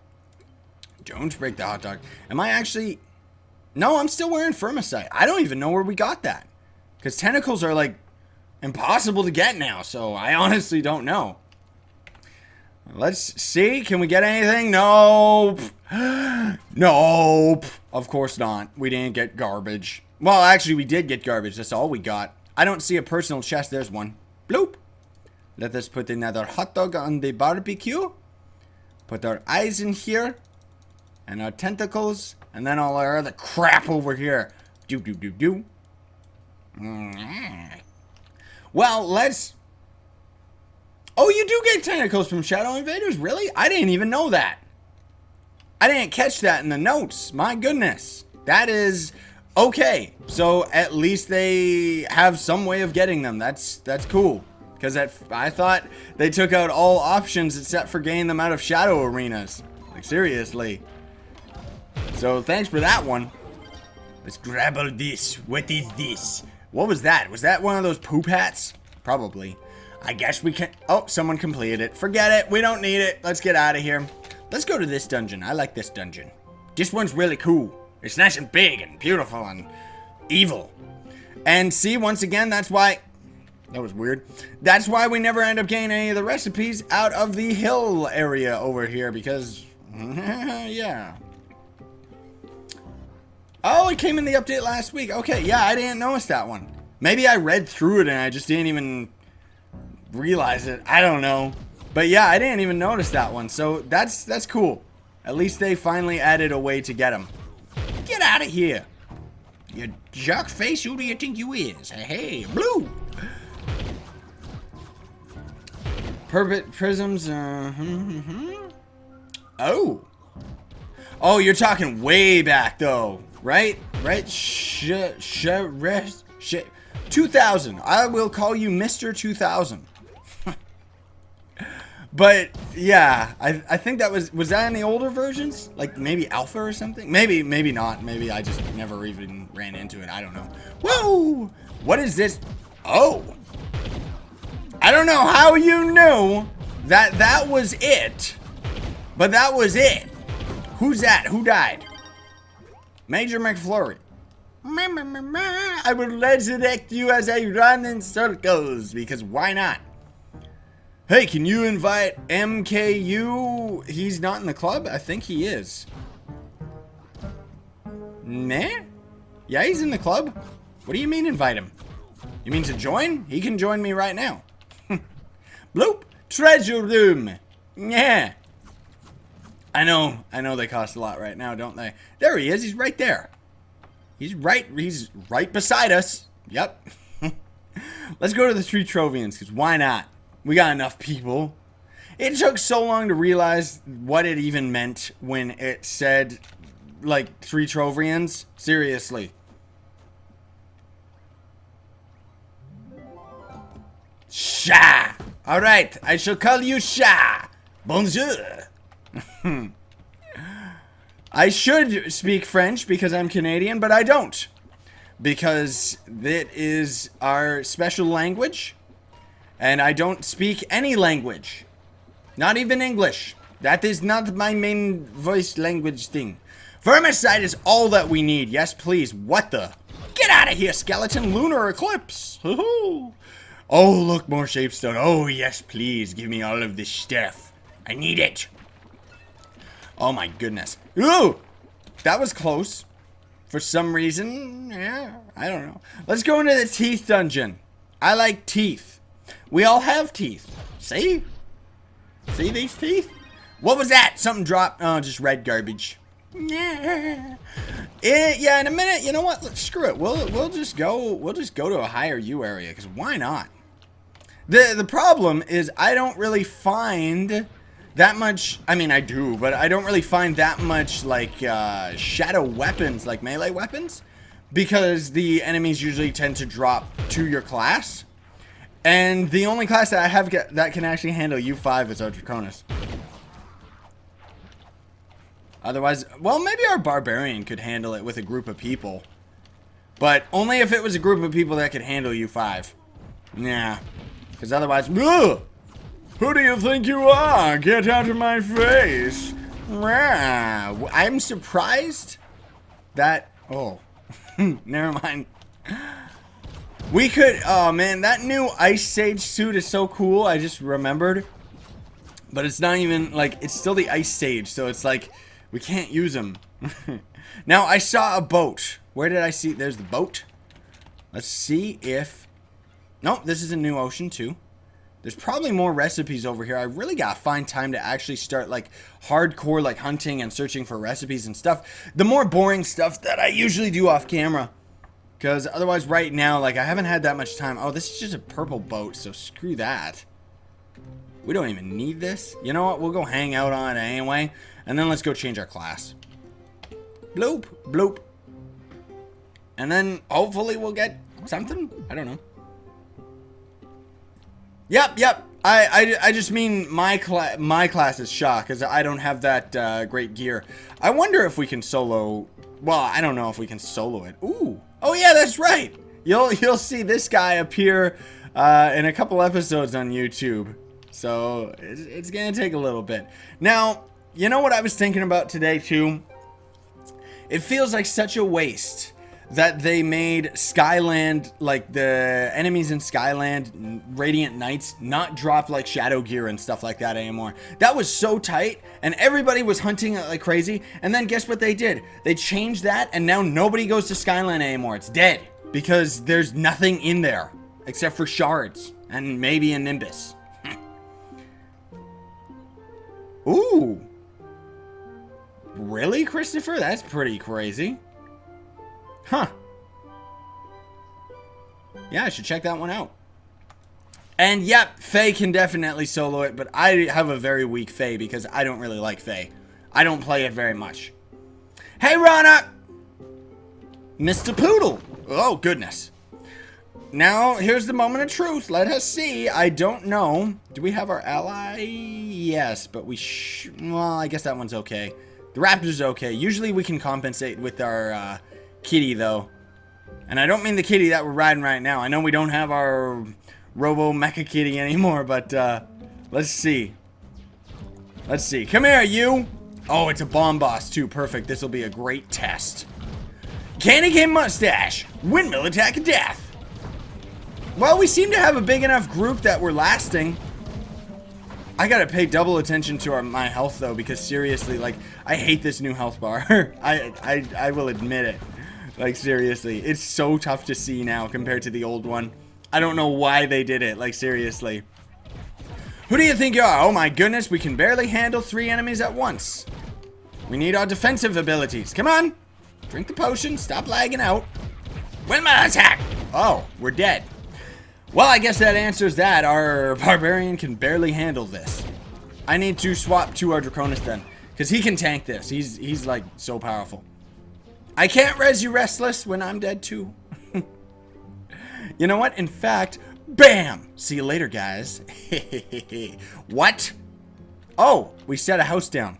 Don't break the hot dog. Am I actually... No, I'm still wearing Firmicide. I don't even know where we got that. Because tentacles are, like, impossible to get now. So I honestly don't know. Let's see. Can we get anything? Nope. Nope. Of course not. We didn't get garbage. Well, actually, we did get garbage. That's all we got. I don't see a personal chest. There's one. Bloop. Let us put another hot dog on the barbecue. Put our eyes in here. And our tentacles. And then all our other crap over here. Do. Well, let's... Oh, you do get tentacles from Shadow Invaders? Really? I didn't even know that. I didn't catch that in the notes. My goodness. That is... Okay, so at least they have some way of getting them. That's cool. Because I thought they took out all options except for getting them out of Shadow Arenas. Like, seriously. So, thanks for that one. Let's grab all this. What is this? What was that? Was that one of those poop hats? Probably. I guess we can... Oh, someone completed it. Forget it. We don't need it. Let's get out of here. Let's go to this dungeon. I like this dungeon. This one's really cool. It's nice and big and beautiful and evil. And see, once again, that's why... That was weird. That's why we never end up getting any of the recipes out of the hill area over here. Because... yeah. Oh, it came in the update last week. Okay, yeah, I didn't notice that one. Maybe I read through it and I just didn't even realize it. I don't know. But yeah, I didn't even notice that one. So that's cool. At least they finally added a way to get them. Get out of here. You jerk face, who do you think you is? Hey, blue. Prisms. Oh. Oh, you're talking way back though, right? Right? 2000. I will call you Mr. 2000. But yeah, I think that was that in the older versions? Like maybe alpha or something? Maybe not. Maybe I just never even ran into it. I don't know. Whoa! What is this? Oh! I don't know how you knew that that was it. But that was it. Who's that? Who died? Major McFlurry. I will resurrect you as I run in circles, because why not? Hey, can you invite MKU? He's not in the club? I think he is. Nah? Yeah, he's in the club. What do you mean invite him? You mean to join? He can join me right now. Bloop! Treasure room! Yeah. I know they cost a lot right now, don't they? There he is, he's right there. He's right beside us. Yep. Let's go to the 3 Trovians, because why not? We got enough people. It took so long to realize what it even meant when it said, like, 3 Trovians. Seriously. Sha! Alright, I shall call you Sha. Bonjour. I should speak French because I'm Canadian, but I don't. Because that is our special language. And I don't speak any language. Not even English. That is not my main voice language thing. Vermicide is all that we need. Yes, please. What the? Get out of here, skeleton. Lunar eclipse. Oh, look, more shapestone. Oh, yes, please. Give me all of this stuff. I need it. Oh, my goodness. Ooh! That was close. For some reason. Yeah, I don't know. Let's go into the teeth dungeon. I like teeth. We all have teeth. See? See these teeth? What was that? Something dropped. Oh, just red garbage. Yeah. Yeah, in a minute. You know what? Screw it. We'll just go to a higher U area, because why not? The problem is I don't really find that much. I mean, I do, but I don't really find that much like shadow weapons, like melee weapons, because the enemies usually tend to drop to your class. And the only class that I have that can actually handle U5 is our Draconis. Otherwise, well, maybe our Barbarian could handle it with a group of people. But only if it was a group of people that could handle U5. Yeah. Because otherwise, ugh! Who do you think you are? Get out of my face. I'm surprised that... Oh. Never mind. We could, oh man, that new Ice Sage suit is so cool. I just remembered. But it's not even, like, it's still the Ice Sage. So it's like, we can't use them. Now, I saw a boat. Where did I see? There's the boat. Let's see if... Nope, this is a new ocean too. There's probably more recipes over here. I really gotta find time to actually start, like, hardcore, like, hunting and searching for recipes and stuff. The more boring stuff that I usually do off camera. Because otherwise right now, like, I haven't had that much time. Oh, this is just a purple boat, so screw that. We don't even need this. You know what? We'll go hang out on it anyway. And then let's go change our class. Bloop. Bloop. And then hopefully we'll get something. I don't know. Yep. I just mean my class is Sha, because I don't have that great gear. I wonder if we can solo... Well, I don't know if we can solo it. Ooh. Oh yeah, that's right. You'll see this guy appear in a couple episodes on YouTube. So it's gonna take a little bit. Now, you know what I was thinking about today too? It feels like such a waste that they made Skyland, like the enemies in Skyland, Radiant Knights, not drop like shadow gear and stuff like that anymore. That was so tight, and everybody was hunting it like crazy, and then guess what they did? They changed that, and now nobody goes to Skyland anymore. It's dead, because there's nothing in there, except for shards, and maybe a Nimbus. Ooh. Really, Christopher? That's pretty crazy. Huh. Yeah, I should check that one out. And yep, Faye can definitely solo it, but I have a very weak Faye because I don't really like Faye. I don't play it very much. Hey, Rana! Mr. Poodle! Oh, goodness. Now, here's the moment of truth. Let us see. I don't know. Do we have our ally? Yes, but we well, I guess that one's okay. The raptor's okay. Usually we can compensate with our kitty, though. And I don't mean the kitty that we're riding right now. I know we don't have our Robo Mecha Kitty anymore, but let's see. Let's see. Come here, you! Oh, it's a bomb boss, too. Perfect. This will be a great test. Candy Cane Mustache. Windmill Attack of Death. Well, we seem to have a big enough group that we're lasting. I gotta pay double attention to my health, though, because seriously, like, I hate this new health bar. I will admit it. Like, seriously. It's so tough to see now compared to the old one. I don't know why they did it. Like, seriously. Who do you think you are? Oh, my goodness. We can barely handle 3 enemies at once. We need our defensive abilities. Come on. Drink the potion. Stop lagging out. Windmill attack. Oh, we're dead. Well, I guess that answers that. Our barbarian can barely handle this. I need to swap to our Draconis then, because he can tank this. He's like so powerful. I can't res you, Restless, when I'm dead too. You know what? In fact, bam! See you later, guys. What? Oh, we set a house down.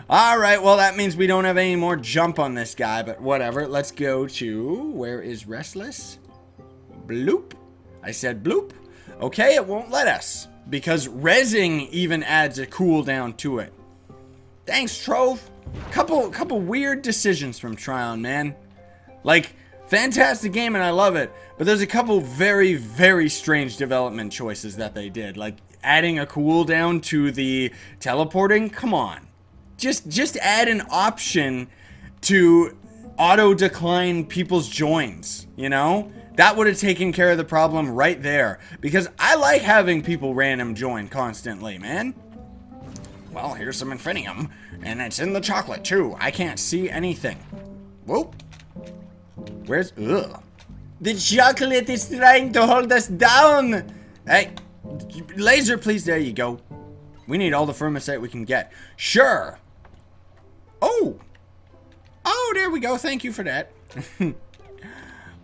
Alright, well, that means we don't have any more jump on this guy, but whatever. Let's go to... Where is Restless? Bloop. I said bloop. Okay, it won't let us, because rezzing even adds a cooldown to it. Thanks, Trove. Couple weird decisions from Tryon, man. Like, fantastic game and I love it, but there's a couple very, very strange development choices that they did. Like, adding a cooldown to the teleporting? Come on. Just add an option to auto-decline people's joins, you know? That would have taken care of the problem right there. Because I like having people random join constantly, man. Well, here's some Infinium. And it's in the chocolate, too. I can't see anything. Whoop. Where's... Ugh. The chocolate is trying to hold us down. Hey. Laser, please. There you go. We need all the thermosite we can get. Sure. Oh. Oh, there we go. Thank you for that.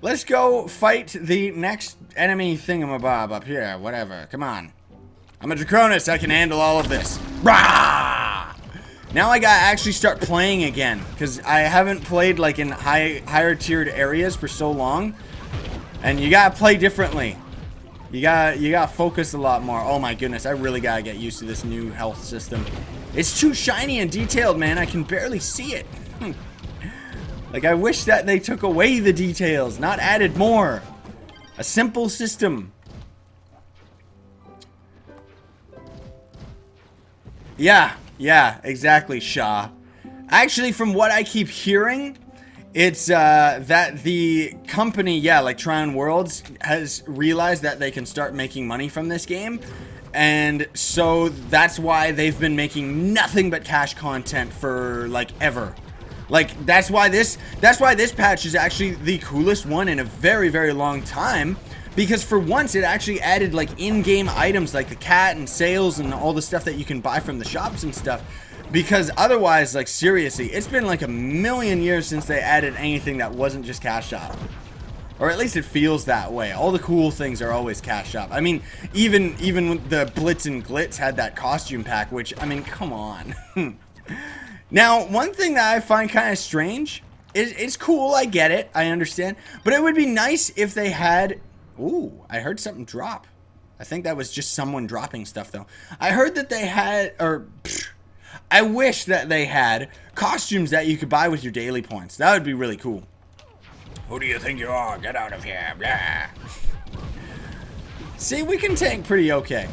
Let's go fight the next enemy thingamabob up here. Whatever. Come on. I'm a Draconis. I can handle all of this. Rah! Now I gotta actually start playing again. Because I haven't played like in higher tiered areas for so long. And you gotta play differently. You gotta focus a lot more. Oh my goodness. I really gotta get used to this new health system. It's too shiny and detailed, man. I can barely see it. Like, I wish that they took away the details, not added more. A simple system. Yeah, exactly, Shaw. Actually, from what I keep hearing, it's that the company, like Tryon Worlds, has realized that they can start making money from this game. And so that's why they've been making nothing but cash content for, like, ever. Like, that's why this patch is actually the coolest one in a very, very long time. Because for once, it actually added, like, in-game items like the cat and sails and all the stuff that you can buy from the shops and stuff. Because otherwise, like, seriously, it's been like a million years since they added anything that wasn't just cash shop. Or at least it feels that way. All the cool things are always cash shop. I mean, even the Blitz and Glitz had that costume pack, which, I mean, come on. Now, one thing that I find kind of strange is it's cool, I get it, I understand, but it would be nice if they had... Ooh, I heard something drop. I think that was just someone dropping stuff, though. I heard that they had, I wish that they had costumes that you could buy with your daily points. That would be really cool. Who do you think you are? Get out of here. Blah. See, we can tank pretty okay.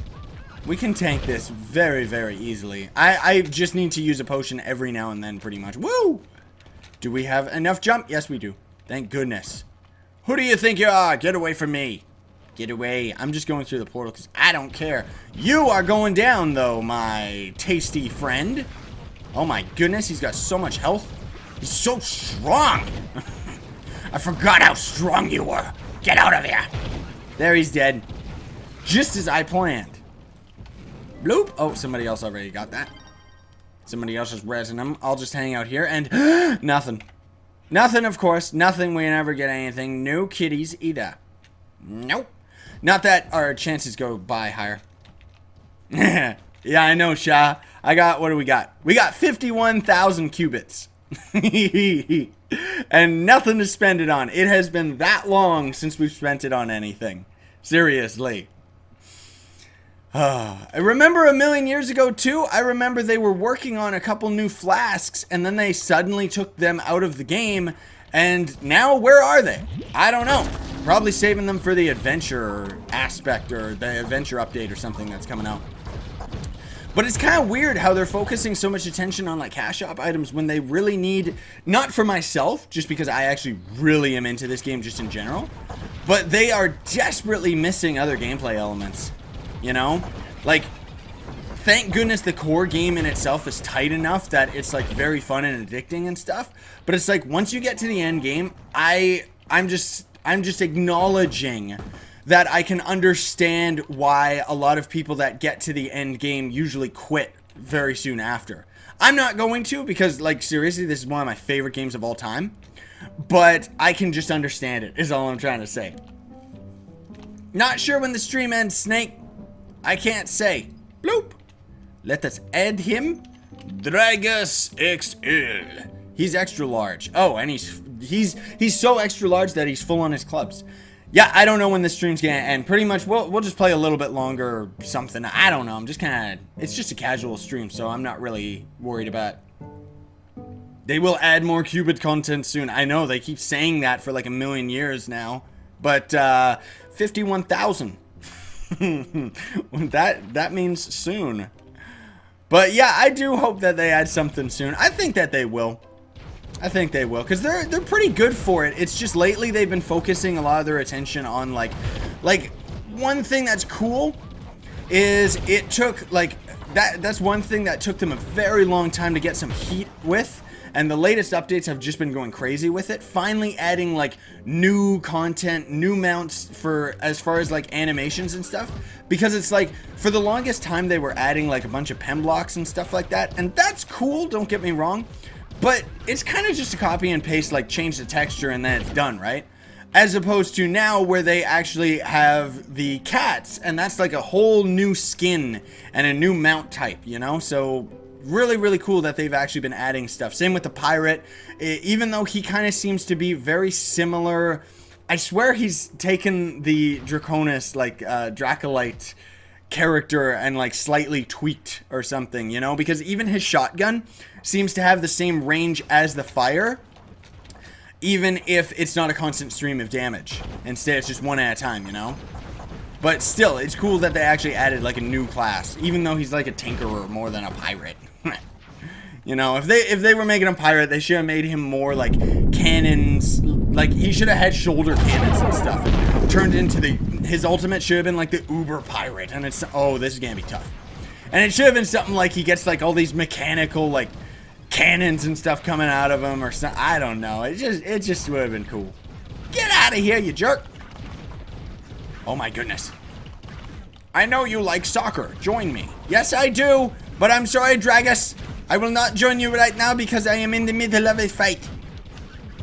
We can tank this very, very easily. I just need to use a potion every now and then, pretty much. Woo! Do we have enough jump? Yes, we do. Thank goodness. Who do you think you are? Get away from me. Get away. I'm just going through the portal because I don't care. You are going down, though, my tasty friend. Oh, my goodness. He's got so much health. He's so strong. I forgot how strong you were. Get out of here. There, he's dead. just as I planned. Bloop. Oh, somebody else already got that. Somebody else is resin them. I'll just hang out here and nothing. Nothing, of course. Nothing. We never get anything. No kitties either. Nope. Not that our chances go by higher. Yeah, I know, Sha. I got, what do we got? We got 51,000 qubits. And nothing to spend it on. It has been that long since we've spent it on anything. Seriously. I remember a million years ago too, I remember they were working on a couple new flasks and then they suddenly took them out of the game, and now where are they? I don't know. Probably saving them for the adventure aspect or the adventure update or something that's coming out. But it's kind of weird how they're focusing so much attention on like cash shop items when they really need, not for myself, just because I actually really am into this game just in general, but they are desperately missing other gameplay elements. You know, like, thank goodness the core game in itself is tight enough that it's like very fun and addicting and stuff. But it's like once you get to the end game, I'm just acknowledging that I can understand why a lot of people that get to the end game usually quit very soon after. I'm not going to, because like seriously, this is one of my favorite games of all time. But I can just understand it, is all I'm trying to say. Not sure when the stream ends, Snake. I can't say. Bloop. Let us add him. Dragus XL. He's extra large. Oh, and he's so extra large that he's full on his clubs. Yeah, I don't know when this stream's gonna end. Pretty much, we'll just play a little bit longer or something. I don't know. I'm just kind of, it's just a casual stream, so I'm not really worried about. They will add more qubit content soon. I know they keep saying that for like a million years now, but 51,000. that means soon. But yeah, I do hope that they add something soon. I think that they will. I think they will, because they're pretty good for it. It's just lately they've been focusing a lot of their attention on like one thing that's cool is it took like that's one thing that took them a very long time to get some heat with. And the latest updates have just been going crazy with it. Finally adding like new content, new mounts for as far as like animations and stuff. Because it's like for the longest time they were adding like a bunch of pen blocks and stuff like that. And that's cool, don't get me wrong. But it's kind of just a copy and paste, like change the texture and then it's done, right? As opposed to now where they actually have the cats. And that's like a whole new skin and a new mount type, you know? So really, really cool that they've actually been adding stuff. Same with the pirate. Even though he kind of seems to be very similar. I swear he's taken the Draconis, like Dracolite character and like slightly tweaked or something, you know? Because even his shotgun seems to have the same range as the fire. Even if it's not a constant stream of damage. Instead, it's just one at a time, you know? But still, it's cool that they actually added like a new class. Even though he's like a tinkerer more than a pirate. You know, if they were making him pirate, they should have made him more like cannons. Like he should have had shoulder cannons and stuff. And turned into his ultimate should have been like the uber pirate. And it's, oh, this is gonna be tough. And it should have been something like he gets like all these mechanical like cannons and stuff coming out of him or something. I don't know. It just would have been cool. Get out of here, you jerk. Oh my goodness. I know you like soccer. Join me. Yes, I do. But I'm sorry, Dragus. I will not join you right now because I am in the middle of a fight.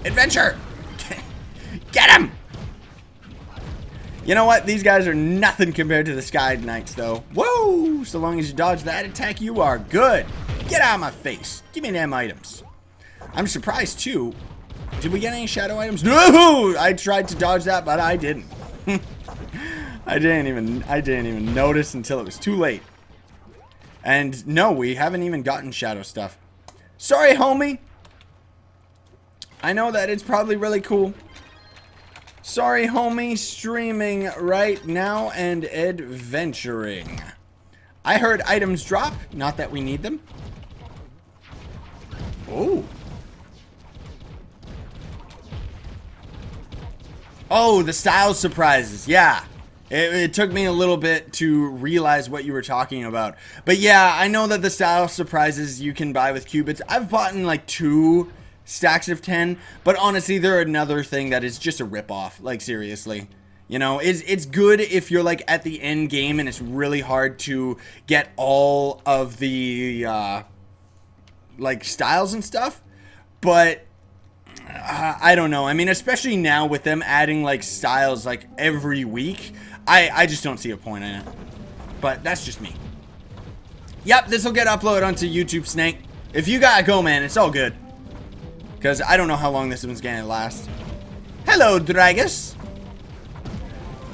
Adventure. Get him. You know what? These guys are nothing compared to the Sky Knights, though. Whoa. So long as you dodge that attack, you are good. Get out of my face. Give me them items. I'm surprised, too. Did we get any shadow items? No! I tried to dodge that, but I didn't. I didn't even notice until it was too late. And no, we haven't even gotten shadow stuff. Sorry, homie. I know that it's probably really cool. Sorry, homie. Streaming right now and adventuring. I heard items drop. Not that we need them. Oh. Oh, the style surprises. Yeah. It took me a little bit to realize what you were talking about. But yeah, I know that the style surprises you can buy with qubits. I've bought in like 2 stacks of 10. But honestly, they're another thing that is just a ripoff. Like, seriously. You know, it's good if you're like at the end game and it's really hard to get all of the like styles and stuff. But I don't know. I mean, especially now with them adding like styles like every week, I just don't see a point in it. But that's just me. Yep, this will get uploaded onto YouTube, Snake. If you gotta go, man, it's all good. Because I don't know how long this one's gonna last. Hello, Dragus.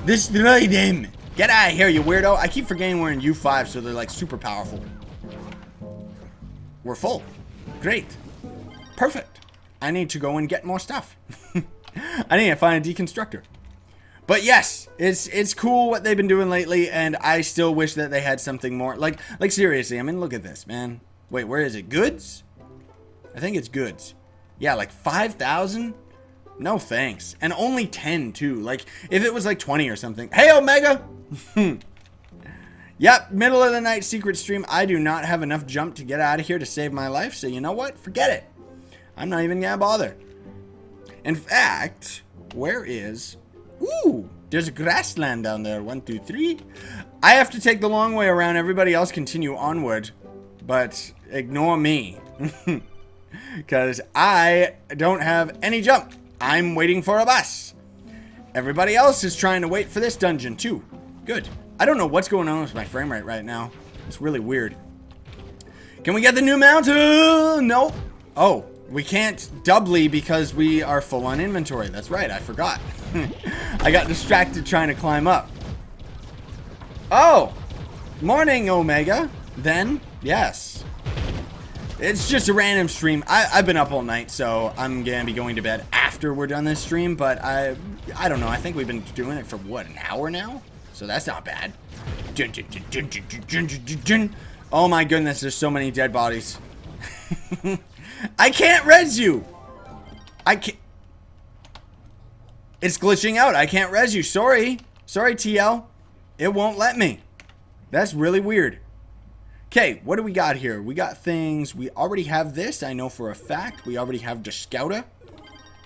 Destroy them. Get out of here, you weirdo. I keep forgetting we're in U5, so they're like super powerful. We're full. Great. Perfect. I need to go and get more stuff. I need to find a deconstructor. But yes, it's cool what they've been doing lately, and I still wish that they had something more. Like seriously, I mean, look at this, man. Wait, where is it? Goods? I think it's goods. Yeah, like 5,000? No thanks. And only 10 too. Like, if it was like 20 or something. Hey, Omega! Yep, middle of the night secret stream. I do not have enough jump to get out of here to save my life, so you know what? Forget it. I'm not even gonna bother. In fact, where is... Ooh, there's a grassland down there. 1, 2, 3. I have to take the long way around. Everybody else continue onward. But ignore me. Because I don't have any jump. I'm waiting for a bus. Everybody else is trying to wait for this dungeon too. Good. I don't know what's going on with my frame rate right now. It's really weird. Can we get the new mount? Nope. Oh, we can't doubly because we are full on inventory. That's right, I forgot. I got distracted trying to climb up. Oh, morning, Omega. Then, yes. It's just a random stream. I've been up all night, so I'm gonna be going to bed after we're done this stream, but I don't know. I think we've been doing it for, what, an hour now? So that's not bad. Oh my goodness, there's so many dead bodies. I can't res you! I can't... It's glitching out. I can't res you. Sorry. Sorry, TL. It won't let me. That's really weird. Okay, what do we got here? We got things. We already have this, I know for a fact. We already have the Scouta.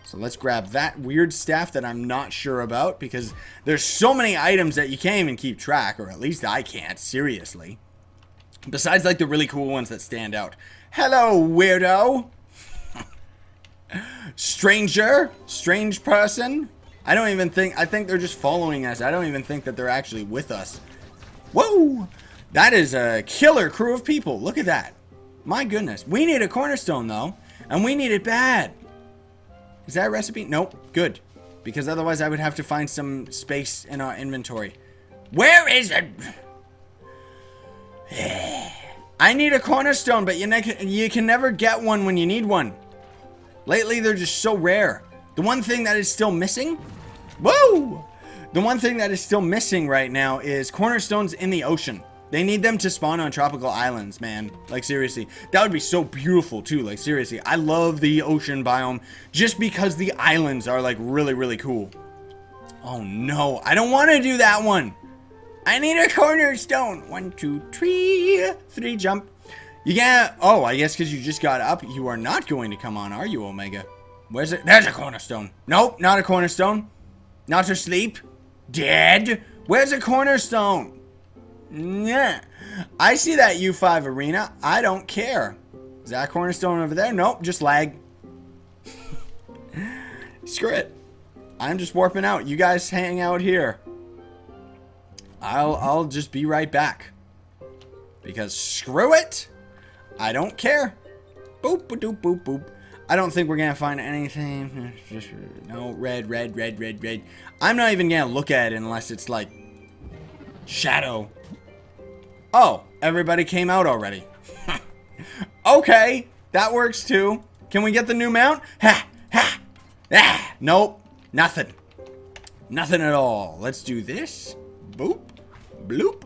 So let's grab that weird staff that I'm not sure about, because there's so many items that you can't even keep track, or at least I can't, seriously. Besides, like, the really cool ones that stand out. Hello, weirdo. Stranger. Strange person. I don't even think, I think they're just following us. I don't even think that they're actually with us. Whoa. That is a killer crew of people. Look at that. My goodness. We need a cornerstone, though. And we need it bad. Is that a recipe? Nope. Good. Because otherwise I would have to find some space in our inventory. Where is it? I need a cornerstone, but you can never get one when you need one. Lately, they're just so rare. The one thing that is still missing... Whoa! The one thing that is still missing right now is cornerstones in the ocean. They need them to spawn on tropical islands, man. Like, seriously. That would be so beautiful, too. Like, seriously. I love the ocean biome just because the islands are, like, really, really cool. Oh, no. I don't want to do that one. I need a cornerstone. 1, 2, 3. 3 jump. You can't... Oh, I guess because you just got up, you are not going to come on, are you, Omega? Where's it? There's a cornerstone. Nope, not a cornerstone. Not asleep. Dead. Where's a cornerstone? Yeah, I see that U5 arena. I don't care. Is that a cornerstone over there? Nope, just lag. Screw it. I'm just warping out. You guys hang out here. I'll just be right back. Because screw it. I don't care. Boop, boop, boop, boop. I don't think we're gonna find anything. Just no red, red, red, red, red. I'm not even gonna look at it unless it's like shadow. Oh, everybody came out already. Okay, that works too. Can we get the new mount? Ha, ha, ah. Nope, nothing. Nothing at all. Let's do this. Boop, bloop.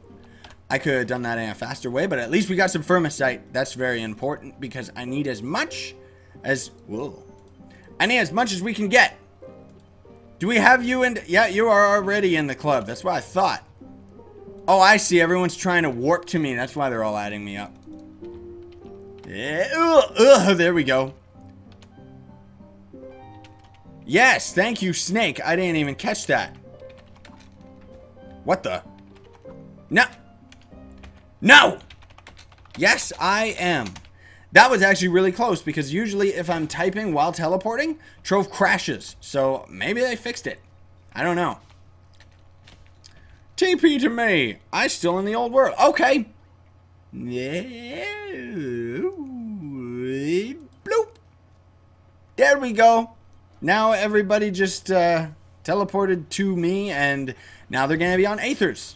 I could have done that in a faster way, but at least we got some thermosite. That's very important because I need as much as... Whoa. I need as much as we can get. Do we have you in... Yeah, you are already in the club. That's what I thought. Oh, I see. Everyone's trying to warp to me. That's why they're all adding me up. Yeah. There we go. Yes, thank you, Snake. I didn't even catch that. What the? No. No! Yes, I am. That was actually really close because usually if I'm typing while teleporting, Trove crashes. So maybe they fixed it. I don't know. TP to me. I still in the old world. Okay. Bloop. There we go. Now everybody just teleported to me and now they're going to be on Aethers.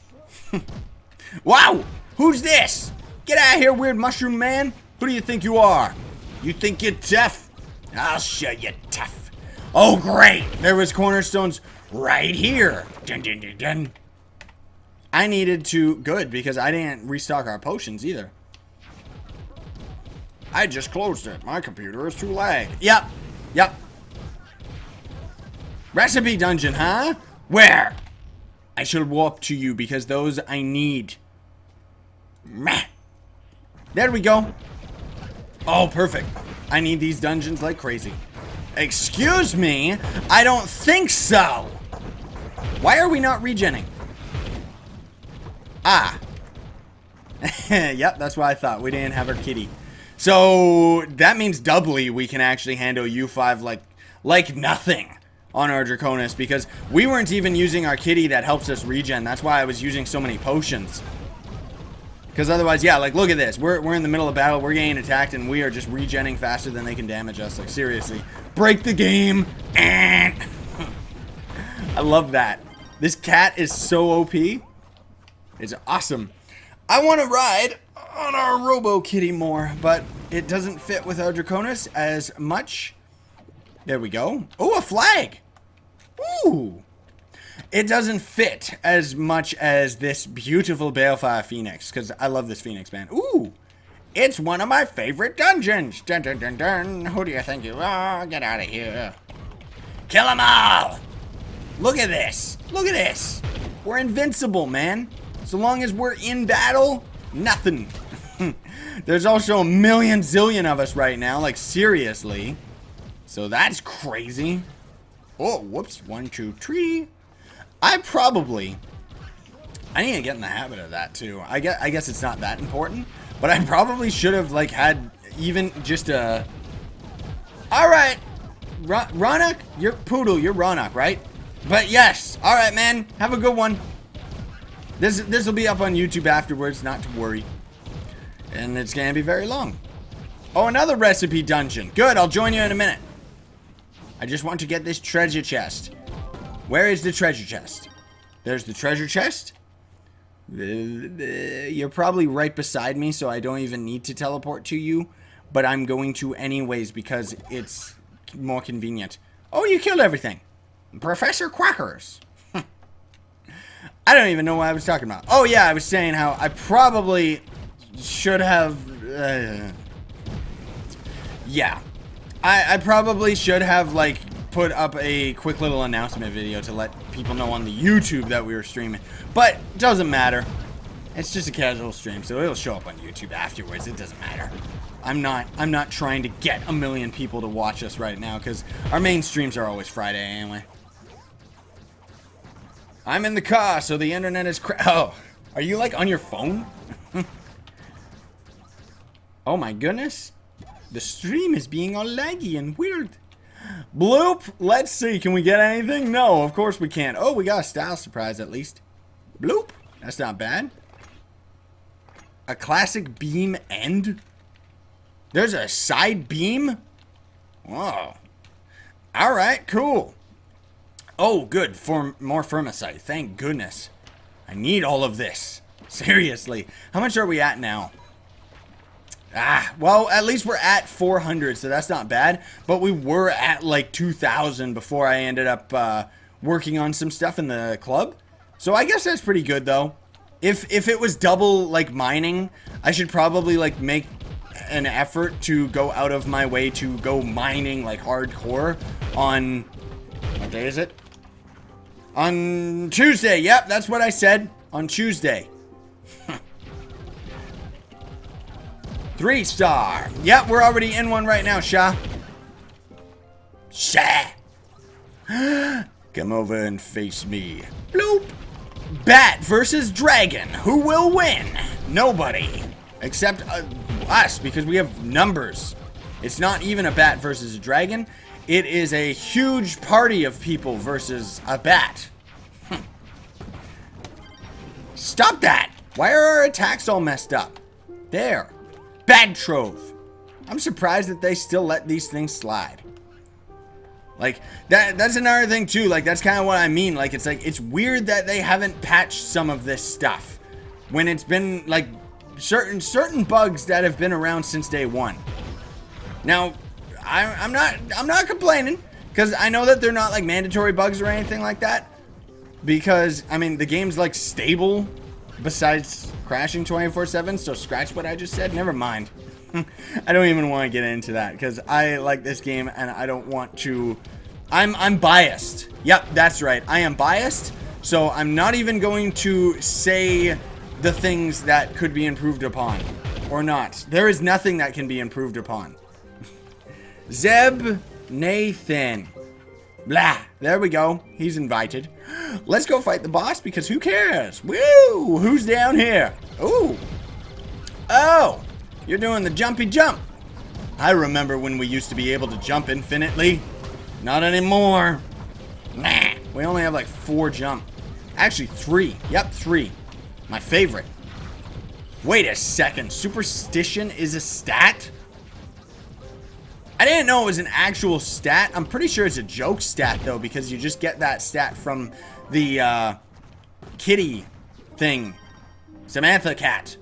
Wow. Who's this? Get out of here, weird mushroom man. Who do you think you are? You think you're tough? I'll show you tough. Oh, great. There was cornerstones right here. Dun, dun, dun, dun. I needed to... Good, because I didn't restock our potions either. I just closed it. My computer is too lag. Yep. Yep. Recipe dungeon, huh? Where? I shall warp to you because those I need. Meh. There we go. Oh, perfect. I need these dungeons like crazy. Excuse me? I don't think so. Why are we not regenning? Ah. Yep, that's what I thought. We didn't have our kitty. So that means doubly we can actually handle U5 like nothing on our Draconis because we weren't even using our kitty that helps us regen. That's why I was using so many potions. Because otherwise, yeah, like, look at this. We're in the middle of battle. We're getting attacked, and we are just regenning faster than they can damage us. Like, seriously. Break the game. I love that. This cat is so OP. It's awesome. I want to ride on our Robo Kitty more, but it doesn't fit with our Draconis as much. There we go. Oh, a flag. Ooh. It doesn't fit as much as this beautiful Balefire Phoenix, because I love this Phoenix, man. Ooh, it's one of my favorite dungeons. Dun, dun, dun, dun. Who do you think you are? Get out of here. Kill them all. Look at this. Look at this. We're invincible, man. So long as we're in battle, nothing. There's also a million zillion of us right now, like seriously. So that's crazy. Oh, whoops. 1, 2, 3. I need to get in the habit of that too. I guess it's not that important, but I probably should have like had even just a... Alright, Ronak, you're Poodle, you're Ronak, right? But yes, alright man, have a good one. This will be up on YouTube afterwards, not to worry. And it's gonna be very long. Oh, another recipe dungeon. Good, I'll join you in a minute. I just want to get this treasure chest. Where is the treasure chest? There's the treasure chest. You're probably right beside me, so I don't even need to teleport to you. But I'm going to anyways because it's more convenient. Oh, you killed everything. Professor Quackers. I don't even know what I was talking about. Oh, yeah, I was saying how I probably should have... yeah. I probably should have, like... put up a quick little announcement video to let people know on the YouTube that we were streaming, but it doesn't matter. It's just a casual stream, so it'll show up on YouTube afterwards. It doesn't matter. I'm not trying to get a million people to watch us right now because our main streams are always Friday anyway. I'm in the car, so the internet is oh, are you like on your phone? Oh my goodness, the stream is being all laggy and weird. Bloop! Let's see, can we get anything? No, of course we can't. Oh, we got a style surprise at least. Bloop! That's not bad. A classic beam end? There's a side beam? Whoa. Alright, cool. Oh, good. For more Firmicite. Thank goodness. I need all of this. Seriously. How much are we at now? Ah, well, at least we're at 400, so that's not bad. But we were at like 2,000 before I ended up working on some stuff in the club. So I guess that's pretty good, though. If it was double, like, mining, I should probably, like, make an effort to go out of my way to go mining, like, hardcore on... What day is it? On Tuesday. Yep, that's what I said. On Tuesday. 3-star. Yep, we're already in one right now, Sha. Sha. Come over and face me. Bloop. Bat versus dragon. Who will win? Nobody. Except us, because we have numbers. It's not even a bat versus a dragon. It is a huge party of people versus a bat. Stop that! Why are our attacks all messed up? There. Bad Trove. I'm surprised that they still let these things slide. Like, that's another thing too. Like, that's kind of what I mean. Like, it's weird that they haven't patched some of this stuff. When it's been, like, certain bugs that have been around since day one. Now, I'm not complaining. Because I know that they're not, like, mandatory bugs or anything like that. Because, I mean, the game's, like, stable. Besides crashing 24/7. So scratch what I just said. Never mind. I don't even want to get into that. Because I like this game and I don't want to... I'm biased. Yep, that's right. I am biased. So I'm not even going to say the things that could be improved upon. Or not. There is nothing that can be improved upon. Zeb Nathan. Blah. There we go. He's invited. Let's go fight the boss because who cares? Woo! Who's down here? Ooh. Oh. You're doing the jumpy jump. I remember when we used to be able to jump infinitely. Not anymore. Nah. We only have like 4 jump. Actually 3. Yep, 3. My favorite. Wait a second. Superstition is a stat? I didn't know it was an actual stat. I'm pretty sure it's a joke stat, though, because you just get that stat from the kitty thing. Samantha cat.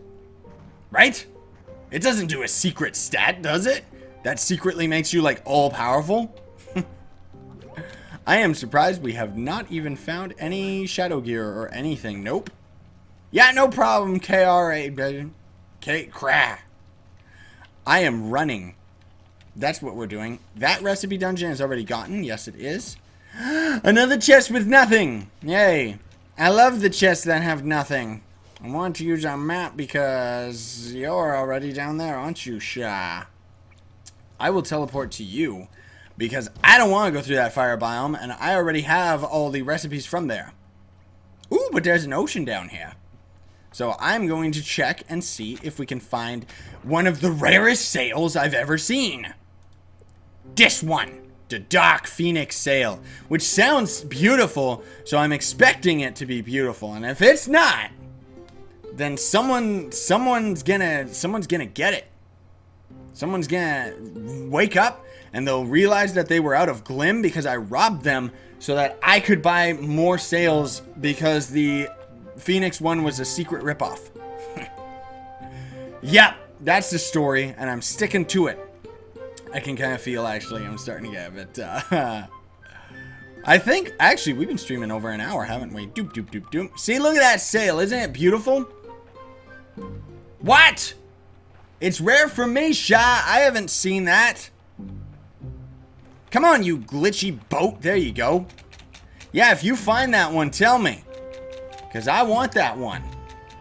Right? It doesn't do a secret stat, does it? That secretly makes you, like, all-powerful? I am surprised we have not even found any shadow gear or anything. Nope. Yeah, no problem, KRA. K-Cra. I am running. That's what we're doing. That recipe dungeon is already gotten. Yes, it is. Another chest with nothing. Yay. I love the chests that have nothing. I want to use our map because you're already down there, aren't you, Sha? I will teleport to you because I don't want to go through that fire biome and I already have all the recipes from there. Ooh, but there's an ocean down here. So I'm going to check and see if we can find one of the rarest sails I've ever seen. This one, the Dark Phoenix sail, which sounds beautiful, so I'm expecting it to be beautiful. And if it's not, then someone's gonna get it. Someone's gonna wake up and they'll realize that they were out of Glim because I robbed them so that I could buy more sails because the Phoenix one was a secret ripoff. Yep, that's the story, and I'm sticking to it. I can kind of feel, actually, I'm starting to get a bit, I think, actually, we've been streaming over an hour, haven't we? Doop, doop, doop, doop. See, look at that sail. Isn't it beautiful? What? It's rare for me, Sha. I haven't seen that. Come on, you glitchy boat. There you go. Yeah, if you find that one, tell me. Because I want that one.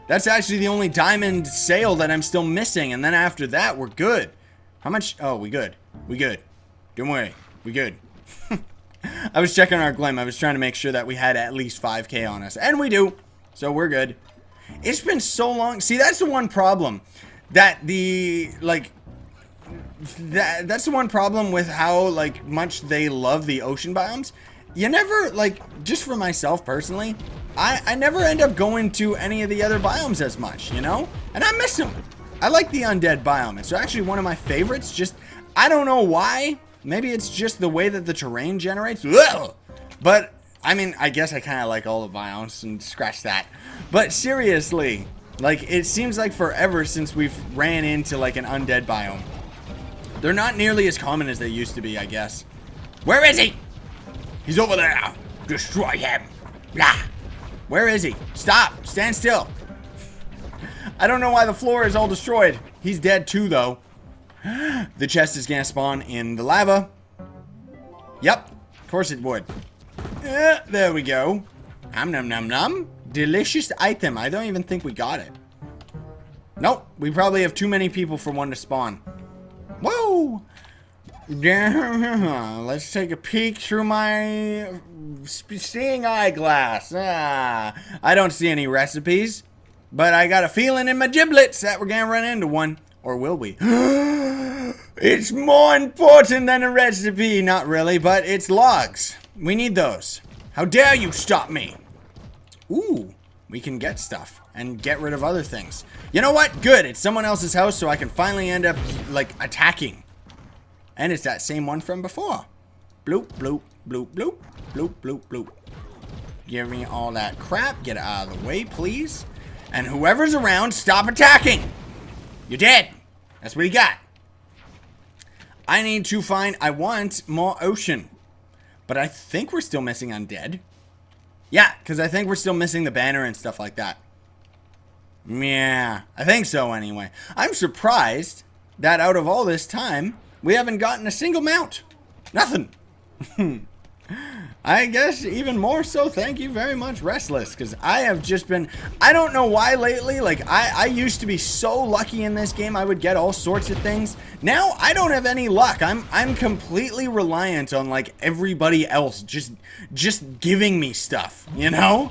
That's actually the only diamond sail that I'm still missing. And then after that, we're good. How much? Oh, we good. We good. Don't worry. We good. I was checking our Glim. I was trying to make sure that we had at least 5k on us. And we do. So we're good. It's been so long. See, that's the one problem. That's the one problem with how, like, much they love the ocean biomes. You never, like, just for myself personally, I never end up going to any of the other biomes as much, you know? And I miss them. I like the undead biome. It's actually one of my favorites. Just, I don't know why. Maybe it's just the way that the terrain generates. Ugh! But, I mean, I guess I kind of like all the biomes and scratch that. But seriously, like, it seems like forever since we've ran into, like, an undead biome. They're not nearly as common as they used to be, I guess. Where is he? He's over there. Destroy him. Blah. Where is he? Stop. Stand still. I don't know why the floor is all destroyed. He's dead too, though. The chest is gonna spawn in the lava. Yep. Of course it would. There we go. Nom nom nom. Delicious item. I don't even think we got it. Nope. We probably have too many people for one to spawn. Whoa. Let's take a peek through my seeing eyeglass. I don't see any recipes, but I got a feeling in my giblets that we're gonna run into one. Or will we? It's more important than a recipe. Not really, but it's logs. We need those. How dare you stop me? Ooh, we can get stuff and get rid of other things. You know what? Good. It's someone else's house, so I can finally end up, like, attacking. And it's that same one from before. Bloop, bloop, bloop, bloop, bloop, bloop, bloop. Give me all that crap. Get it out of the way, please. And whoever's around, stop attacking. You're dead. That's what he got. I need to find... I want more ocean. But I think we're still missing undead. Yeah, because I think we're still missing the banner and stuff like that. Yeah, I think so anyway. I'm surprised that out of all this time, we haven't gotten a single mount. Nothing. I guess even more so, thank you very much, Restless, because I have just been, I don't know why lately, like, I used to be so lucky in this game, I would get all sorts of things. Now, I don't have any luck. I'm completely reliant on, like, everybody else just giving me stuff, you know?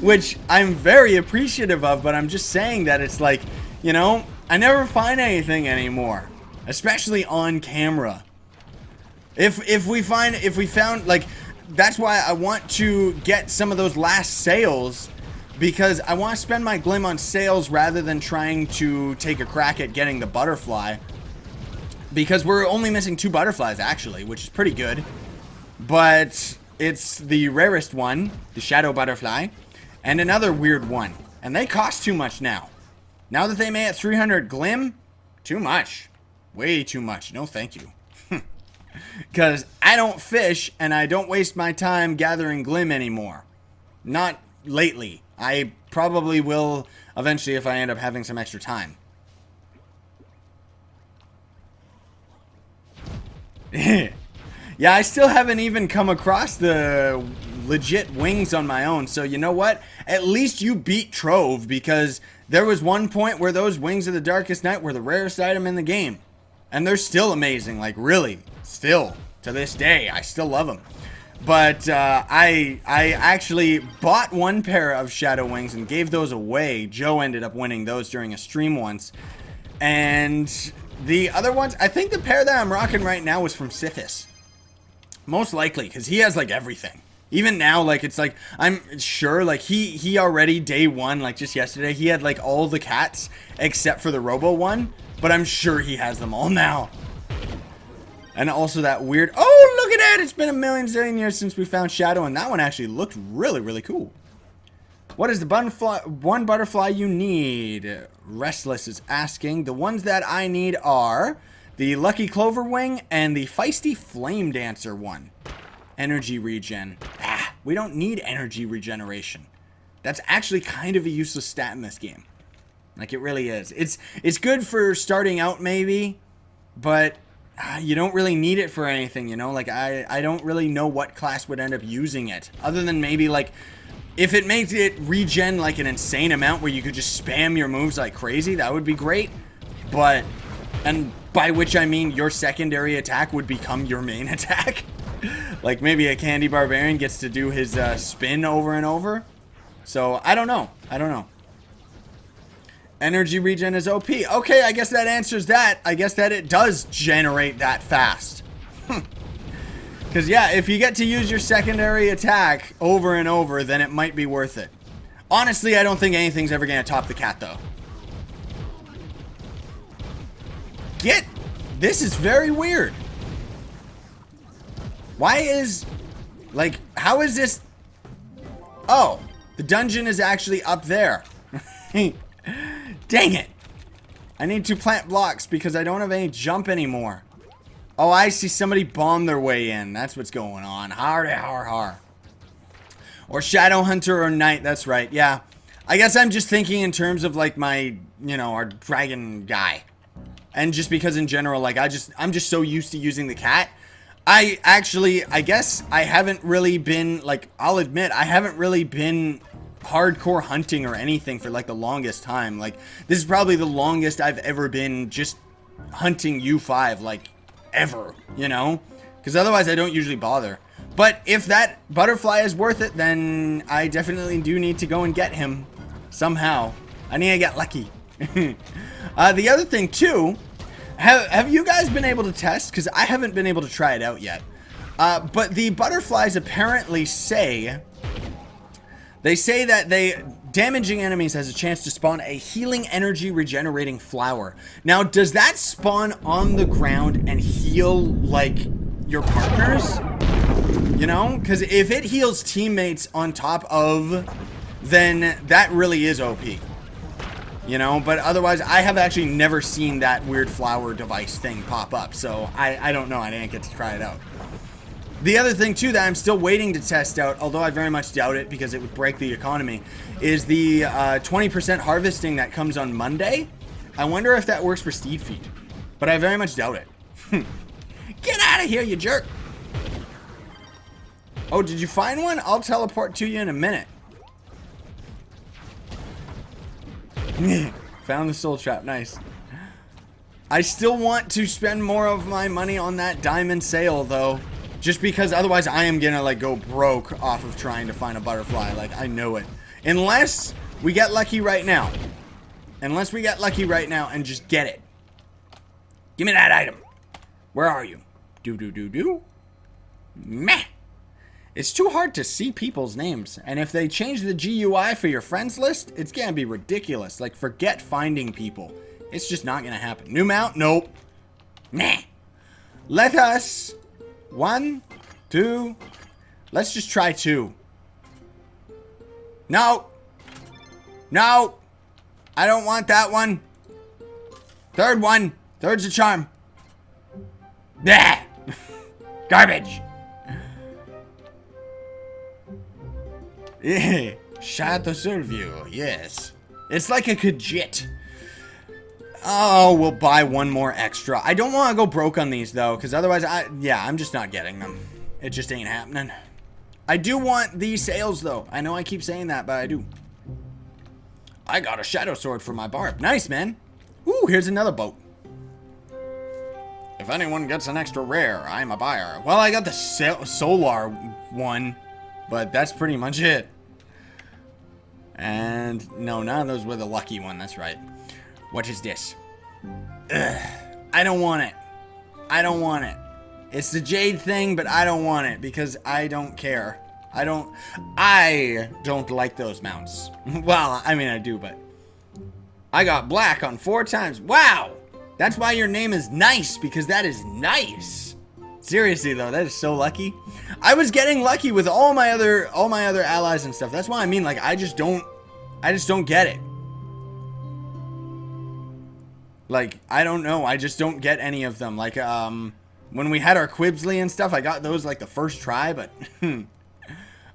Which I'm very appreciative of, but I'm just saying that it's like, you know, I never find anything anymore, especially on camera. If we found, like, that's why I want to get some of those last sales, because I want to spend my glim on sales rather than trying to take a crack at getting the butterfly, because we're only missing 2 butterflies actually, which is pretty good, but it's the rarest one, the shadow butterfly, and another weird one, and they cost too much now that they made it 300 glim. Too much, way too much. No thank you. Because I don't fish, and I don't waste my time gathering glim anymore. Not lately. I probably will eventually if I end up having some extra time. Yeah, I still haven't even come across the legit wings on my own. So you know what? At least you beat Trove, because there was one point where those wings of the darkest night were the rarest item in the game. And they're still amazing, like really, still, to this day, I still love them. But I actually bought one pair of Shadow Wings and gave those away. Joe ended up winning those during a stream once. And the other ones, I think the pair that I'm rocking right now was from Scythe. Most likely, because he has like everything. Even now, like, it's like, I'm sure, like, he already, day one, like, just yesterday, he had, like, all the cats, except for the Robo one, but I'm sure he has them all now. And also that weird, oh, look at that, it's been a million zillion years since we found Shadow, and that one actually looked really, really cool. What is the one butterfly you need? Restless is asking. The ones that I need are the Lucky Clover Wing and the Feisty Flame Dancer one. Energy regen. We don't need energy regeneration. That's actually kind of a useless stat in this game. Like, it really is. It's good for starting out maybe, but you don't really need it for anything, you know? Like, I don't really know what class would end up using it, other than maybe, like, if it makes it regen like an insane amount where you could just spam your moves like crazy, that would be great. But, and by which I mean your secondary attack would become your main attack. Like, maybe a Candy Barbarian gets to do his spin over and over. So, I don't know. I don't know. Energy regen is OP. Okay, I guess that answers that. I guess that it does generate that fast. Because, yeah, if you get to use your secondary attack over and over, then it might be worth it. Honestly, I don't think anything's ever going to top the cat, though. This is very weird. Why is... Like, how is this... Oh, the dungeon is actually up there. Dang it. I need to plant blocks because I don't have any jump anymore. Oh, I see somebody bomb their way in. That's what's going on. Har, har, har. Or Shadow Hunter or Knight. That's right. Yeah. I guess I'm just thinking in terms of, like, my, you know, our dragon guy. And just because in general, like, I'm just so used to using the cat. I guess I haven't really been, like, I'll admit, I haven't really been hardcore hunting or anything for, like, the longest time. Like, this is probably the longest I've ever been just hunting U5, like, ever, you know? Because otherwise I don't usually bother. But if that butterfly is worth it, then I definitely do need to go and get him somehow. I need to get lucky. The other thing too, have you guys been able to test? Because I haven't been able to try it out yet. But the butterflies apparently say, that damaging enemies has a chance to spawn a healing energy regenerating flower. Now, does that spawn on the ground and heal like your partners? You know, because if it heals teammates on top of, then that really is OP. You know, but otherwise, I have actually never seen that weird flower device thing pop up. So I don't know. I didn't get to try it out. The other thing too that I'm still waiting to test out, although I very much doubt it because it would break the economy, is the 20% harvesting that comes on Monday. I wonder if that works for Steed Feed, but I very much doubt it. Get out of here, you jerk! Oh, did you find one? I'll teleport to you in a minute. Found the soul trap. Nice. I still want to spend more of my money on that diamond sale though. Just because otherwise I am gonna like go broke off of trying to find a butterfly. Like, I know it. Unless we get lucky right now. Unless we get lucky right now and just get it. Give me that item. Where are you? Do. Meh. It's too hard to see people's names. And if they change the GUI for your friends list, it's gonna be ridiculous. Like, forget finding people. It's just not gonna happen. New mount? Nope. Nah. Let us... 1, 2. Let's just try 2. No. No. I don't want that one. Third one. Third's a charm. Nah. Garbage. Yeah. Shot to serve you. Yes. It's like a Khajiit. Oh, we'll buy one more extra. I don't want to go broke on these, though, because otherwise, I'm just not getting them. It just ain't happening. I do want these sales, though. I know I keep saying that, but I do. I got a shadow sword for my barb. Nice, man. Ooh, here's another boat. If anyone gets an extra rare, I'm a buyer. Well, I got the solar one, but that's pretty much it. And no, none of those were the lucky one. That's right. What is this? Ugh, I don't want it. I don't want it. It's the jade thing, but I don't want it because I don't care. I don't like those mounts. Well, I mean, I do, but I got black on 4 times. Wow. That's why your name is Nice, because that is nice. Seriously though, that is so lucky. I was getting lucky with all my other allies and stuff. That's why I mean, like, I just don't get it. Like, I don't know. I just don't get any of them. Like, when we had our Quibsley and stuff, I got those, like, the first try, but...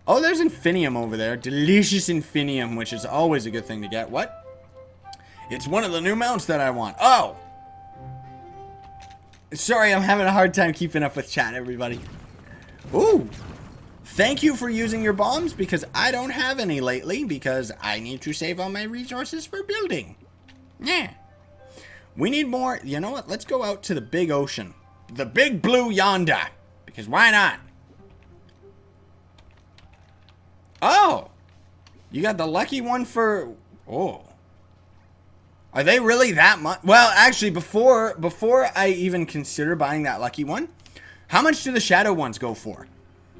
Oh, there's Infinium over there. Delicious Infinium, which is always a good thing to get. What? It's one of the new mounts that I want. Oh! Sorry, I'm having a hard time keeping up with chat, everybody. Ooh! Thank you for using your bombs, because I don't have any lately, because I need to save all my resources for building. Yeah. We need more. You know what? Let's go out to the big ocean. The big blue yonder. Because why not? Oh. You got the lucky one for... Oh. Are they really that much? Well, actually, before I even consider buying that lucky one, how much do the shadow ones go for?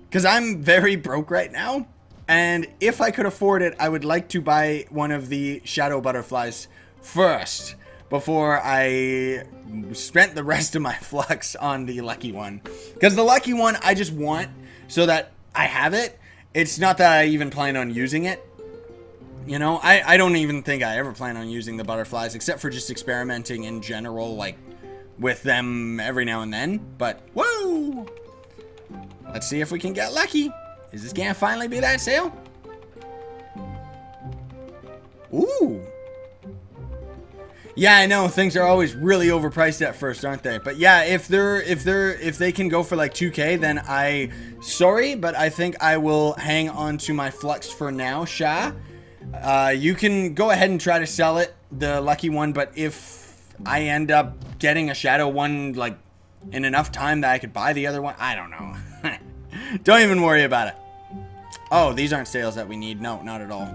Because I'm very broke right now. And if I could afford it, I would like to buy one of the shadow butterflies first. Before I spent the rest of my flux on the lucky one. Because the lucky one, I just want so that I have it. It's not that I even plan on using it. You know, I don't even think I ever plan on using the butterflies. Except for just experimenting in general, like, with them every now and then. But, whoa! Let's see if we can get lucky. Is this gonna finally be that sale? Ooh! Yeah, I know things are always really overpriced at first, aren't they? But yeah, if they can go for like 2K, then sorry, but I think I will hang on to my flux for now, Sha. You can go ahead and try to sell it, the lucky one, but if I end up getting a shadow one like in enough time that I could buy the other one, I don't know. Don't even worry about it. Oh, these aren't sales that we need. No, not at all.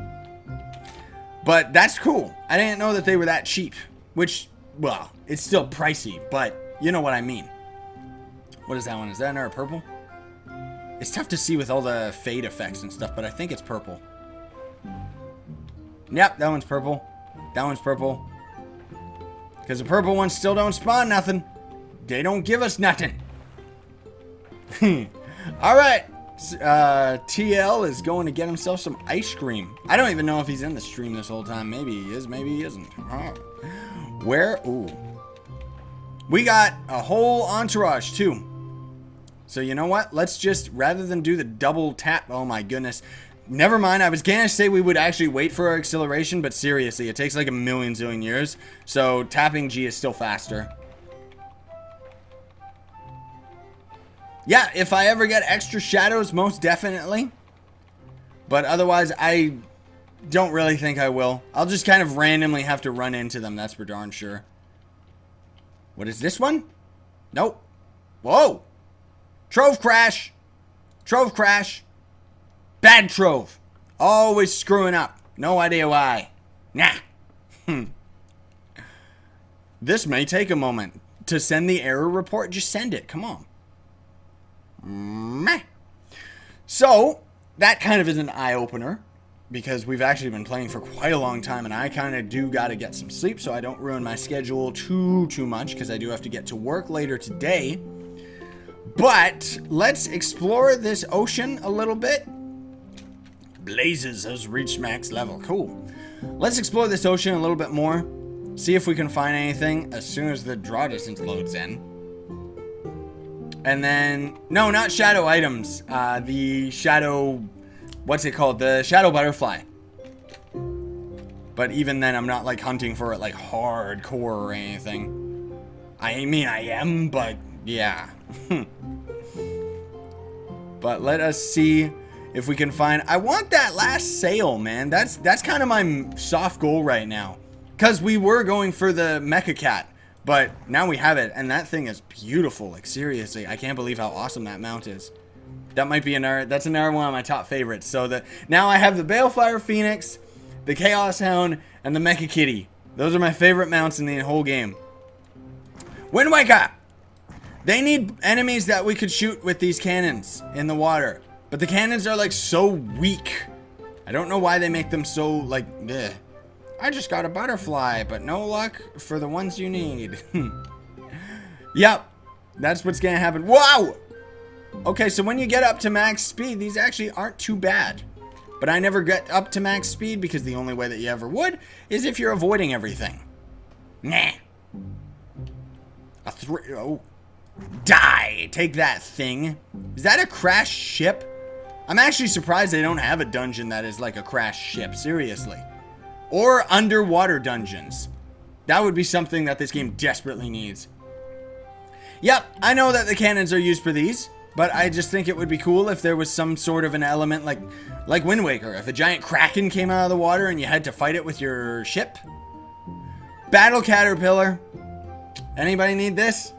But that's cool. I didn't know that they were that cheap. Which, well, it's still pricey, but you know what I mean. What is that one? Is that another purple? It's tough to see with all the fade effects and stuff, but I think it's purple. Yep, that one's purple. That one's purple. Because the purple ones still don't spawn nothing. They don't give us nothing. Alright. TL is going to get himself some ice cream. I don't even know if he's in the stream this whole time. Maybe he is, maybe he isn't. Where? Ooh. We got a whole entourage too. So you know what? Let's just, rather than do the double tap. Oh my goodness. Never mind. I was gonna say we would actually wait for our acceleration, but seriously, it takes like a million zillion years. So tapping G is still faster. Yeah, if I ever get extra shadows, most definitely. But otherwise, I don't really think I will. I'll just kind of randomly have to run into them, that's for darn sure. What is this one? Nope. Whoa! Trove crash! Trove crash! Bad Trove! Always screwing up. No idea why. Nah. This may take a moment. To send the error report, just send it. Come on. Meh. So, that kind of is an eye-opener, because we've actually been playing for quite a long time, and I kind of do got to get some sleep, so I don't ruin my schedule too much, because I do have to get to work later today. But, let's explore this ocean a little bit. Blazes has reached max level. Cool. Let's explore this ocean a little bit more, see if we can find anything as soon as the draw distance loads in. And then, no, not shadow items. The shadow, what's it called? The shadow butterfly. But even then, I'm not like hunting for it like hardcore or anything. I mean, I am, but yeah. But let us see if we can find. I want that last sail, man. That's kind of my soft goal right now. Because we were going for the mecha cat. But now we have it, and that thing is beautiful. Like, seriously, I can't believe how awesome that mount is. That might be that's another one of my top favorites. So now I have the Balefire Phoenix, the Chaos Hound, and the Mecha Kitty. Those are my favorite mounts in the whole game. Wind Waker! They need enemies that we could shoot with these cannons in the water. But the cannons are, like, so weak. I don't know why they make them so, like, bleh. I just got a butterfly, but no luck for the ones you need. Yep, that's what's gonna happen. Wow! Okay, so when you get up to max speed, these actually aren't too bad. But I never get up to max speed because the only way that you ever would is if you're avoiding everything. Nah. Oh. Die! Take that thing. Is that a crashed ship? I'm actually surprised they don't have a dungeon that is like a crashed ship, seriously. Or underwater dungeons. That would be something that this game desperately needs. Yep, I know that the cannons are used for these, but I just think it would be cool if there was some sort of an element like Wind Waker. If a giant kraken came out of the water and you had to fight it with your ship. Battle Caterpillar. Anybody need this?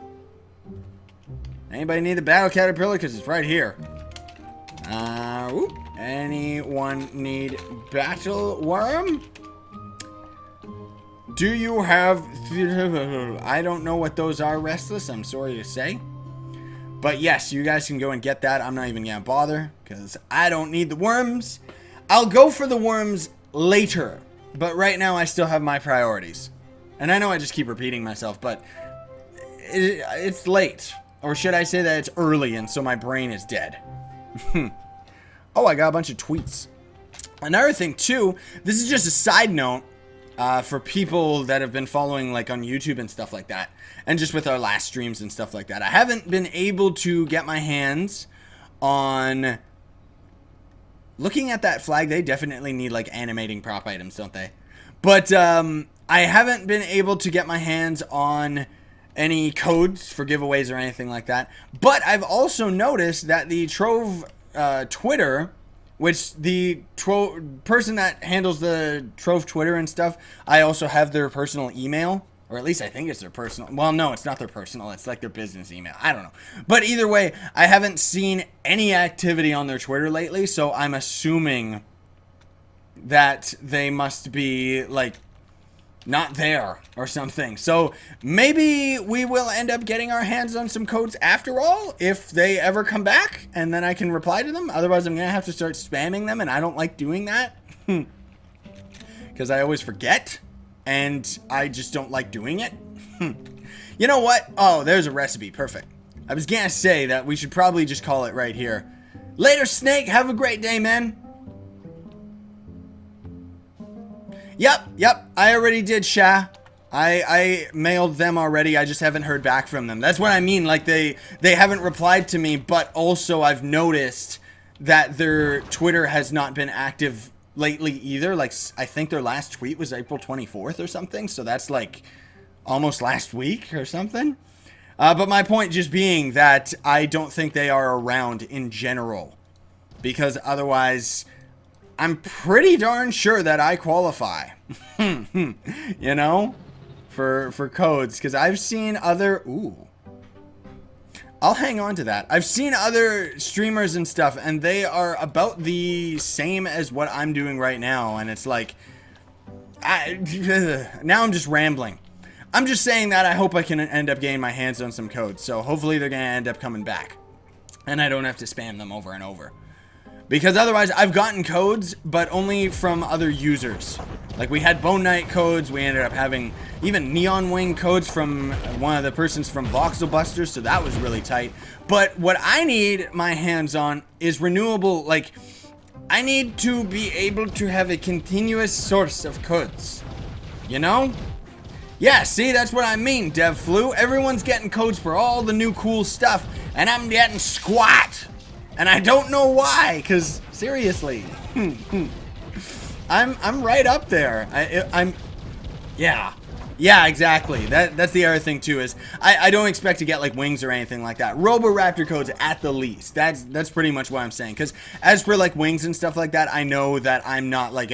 Anybody need the Battle Caterpillar? Because it's right here. Anyone need Battle Worm? Do you have... I don't know what those are, Restless. I'm sorry to say. But yes, you guys can go and get that. I'm not even going to bother. Because I don't need the worms. I'll go for the worms later. But right now, I still have my priorities. And I know I just keep repeating myself. But it's late. Or should I say that it's early and so my brain is dead. Oh, I got a bunch of tweets. Another thing, too. This is just a side note. For people that have been following like on YouTube and stuff like that, and just with our last streams and stuff like that, I haven't been able to get my hands on looking at that flag. They definitely need like animating prop items, don't they? But I haven't been able to get my hands on any codes for giveaways or anything like that. But I've also noticed that the Trove Twitter, which the person that handles the Trove Twitter and stuff, I also have their personal email. Or at least I think it's their personal. Well, no, it's not their personal. It's like their business email. I don't know. But either way, I haven't seen any activity on their Twitter lately, so I'm assuming that they must be, like, not there or something. So maybe we will end up getting our hands on some codes after all, if they ever come back, and then I can reply to them. Otherwise, I'm going to have to start spamming them, and I don't like doing that. Because I always forget, and I just don't like doing it. You know what? Oh, there's a recipe. Perfect. I was going to say that we should probably just call it right here. Later, Snake. Have a great day, man. Yep, I already did, Sha. I mailed them already, I just haven't heard back from them. That's what I mean, like, they haven't replied to me, but also I've noticed that their Twitter has not been active lately either. Like, I think their last tweet was April 24th or something, so that's, like, almost last week or something. But my point just being that I don't think they are around in general, because otherwise I'm pretty darn sure that I qualify, you know, for codes, because I've seen other, I'll hang on to that. I've seen other streamers and stuff, and they are about the same as what I'm doing right now, and it's like, now I'm just rambling. I'm just saying that I hope I can end up getting my hands on some codes, so hopefully they're going to end up coming back, and I don't have to spam them over and over. Because otherwise, I've gotten codes, but only from other users. Like, we had Bone Knight codes, we ended up having even Neon Wing codes from one of the persons from Voxel Busters, so that was really tight. But what I need my hands on is renewable, like, I need to be able to have a continuous source of codes. You know? Yeah, see, that's what I mean, DevFlu. Everyone's getting codes for all the new cool stuff, and I'm getting squat. And I don't know why, because seriously, I'm right up there. Yeah, exactly. That's the other thing too, is I don't expect to get like wings or anything like that. Roboraptor codes at the least. That's pretty much what I'm saying. Because as for like wings and stuff like that, I know that I'm not like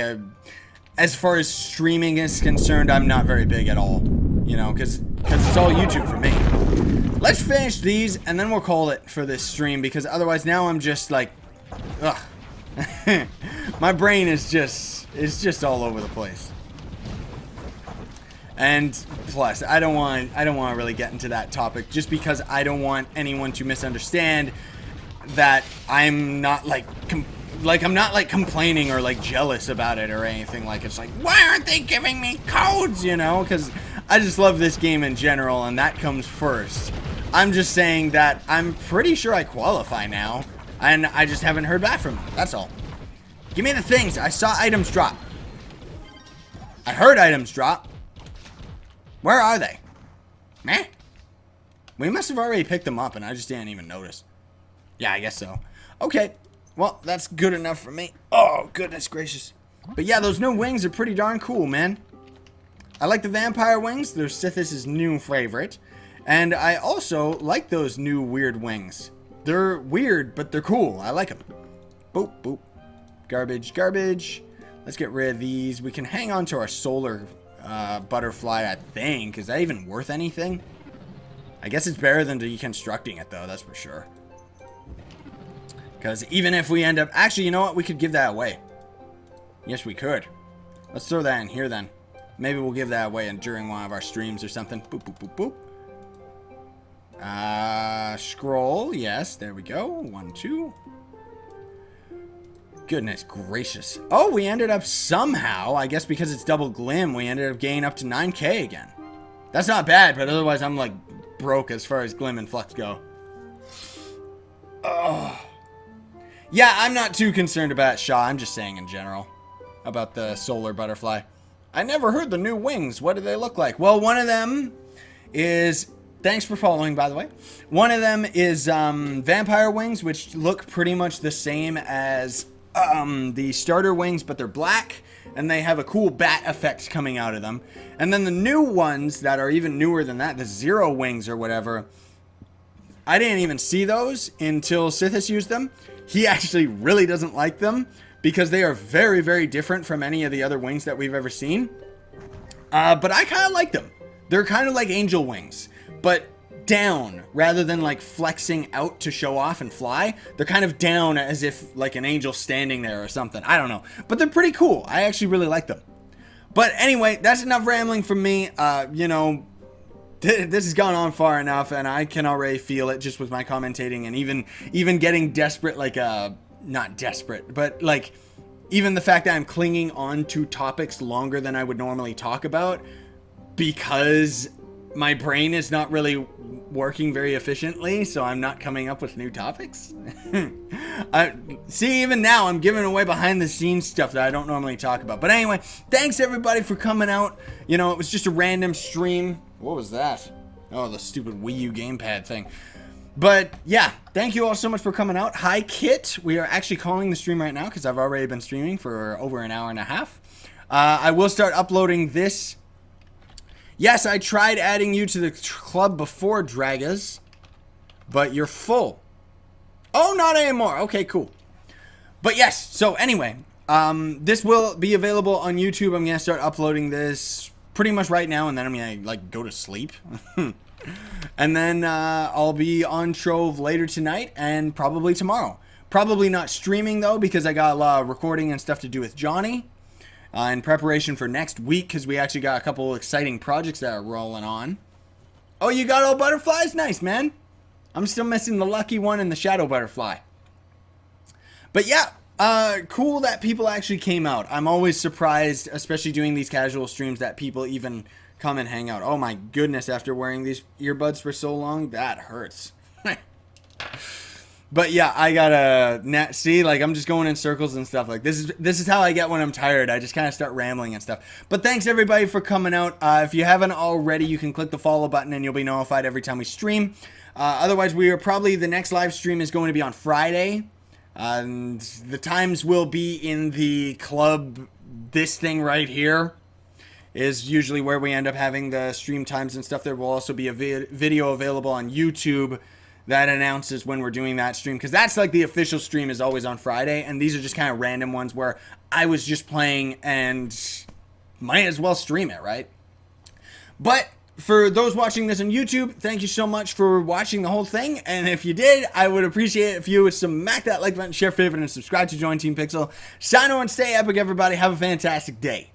as far as streaming is concerned, I'm not very big at all. You know, because it's all YouTube for me. Let's finish these, and then we'll call it for this stream, because otherwise now I'm just like, ugh. My brain is just all over the place. And plus, I don't want to really get into that topic, just because I don't want anyone to misunderstand that I'm not like I'm not like complaining or like jealous about it or anything. Like, it's like, why aren't they giving me codes, you know? Because I just love this game in general, and that comes first. I'm just saying that I'm pretty sure I qualify now, and I just haven't heard back from them. That's all. Give me the things. I saw items drop. I heard items drop. Where are they? Meh? We must have already picked them up, and I just didn't even notice. Yeah, I guess so. Okay. Well, that's good enough for me. Oh, goodness gracious. But yeah, those new wings are pretty darn cool, man. I like the vampire wings. They're Scythe's new favorite. And I also like those new weird wings. They're weird, but they're cool. I like them. Boop, boop. Garbage, garbage. Let's get rid of these. We can hang on to our solar butterfly, I think. Is that even worth anything? I guess it's better than deconstructing it, though. That's for sure. Because even if we end up... Actually, you know what? We could give that away. Yes, we could. Let's throw that in here, then. Maybe we'll give that away during one of our streams or something. Boop, boop, boop, boop. Scroll. Yes, there we go. 1, 2. Goodness gracious. Oh, we ended up somehow, I guess because it's double glim, we ended up gaining up to 9k again. That's not bad, but otherwise I'm like broke as far as glim and flux go. Oh. Yeah, I'm not too concerned about Shaw. I'm just saying in general about the solar butterfly. I never heard the new wings. What do they look like? Well, one of them is... Thanks for following, by the way. One of them is vampire wings, which look pretty much the same as the starter wings, but they're black, and they have a cool bat effect coming out of them. And then the new ones that are even newer than that, the zero wings or whatever, I didn't even see those until Scythe used them. He actually really doesn't like them because they are very, very different from any of the other wings that we've ever seen. But I kind of like them. They're kind of like angel wings, but down rather than like flexing out to show off and fly. They're kind of down as if like an angel standing there or something. I don't know, but they're pretty cool. I actually really like them. But anyway, that's enough rambling from me. You know, this has gone on far enough, and I can already feel it just with my commentating, and even getting desperate, like not desperate, but like even the fact that I'm clinging on to topics longer than I would normally talk about because my brain is not really working very efficiently, so I'm not coming up with new topics. See, even now I'm giving away behind the scenes stuff that I don't normally talk about. But anyway, thanks everybody for coming out. You know, it was just a random stream. What was that? Oh, the stupid Wii U gamepad thing. But yeah, thank you all so much for coming out. Hi Kit. We are actually calling the stream right now because I've already been streaming for over an hour and a half. I will start uploading this. Yes, I tried adding you to the club before, Dragas, but you're full. Oh, not anymore. Okay, cool. But yes, so anyway, this will be available on YouTube. I'm going to start uploading this pretty much right now, and then I'm going to like go to sleep. And then I'll be on Trove later tonight and probably tomorrow. Probably not streaming, though, because I got a lot of recording and stuff to do with Johnny. In preparation for next week, because we actually got a couple exciting projects that are rolling on. Oh, you got all butterflies? Nice, man. I'm still missing the lucky one and the shadow butterfly. But yeah, cool that people actually came out. I'm always surprised, especially doing these casual streams, that people even come and hang out. Oh my goodness, after wearing these earbuds for so long, that hurts. But yeah, I gotta see, like, I'm just going in circles and stuff. Like, this is how I get when I'm tired. I just kind of start rambling and stuff. But thanks everybody for coming out. If you haven't already, you can click the follow button and you'll be notified every time we stream. Otherwise, the next live stream is going to be on Friday. And the times will be in the club. This thing right here is usually where we end up having the stream times and stuff. There will also be a video available on YouTube that announces when we're doing that stream, because that's like the official stream is always on Friday, and these are just kind of random ones where I was just playing and might as well stream it, right? But for those watching this on YouTube, thank you so much for watching the whole thing, and if you did, I would appreciate it if you would smack that like button, share, favorite, and subscribe to Join Team Pixel. Sign on and stay epic, everybody. Have a fantastic day.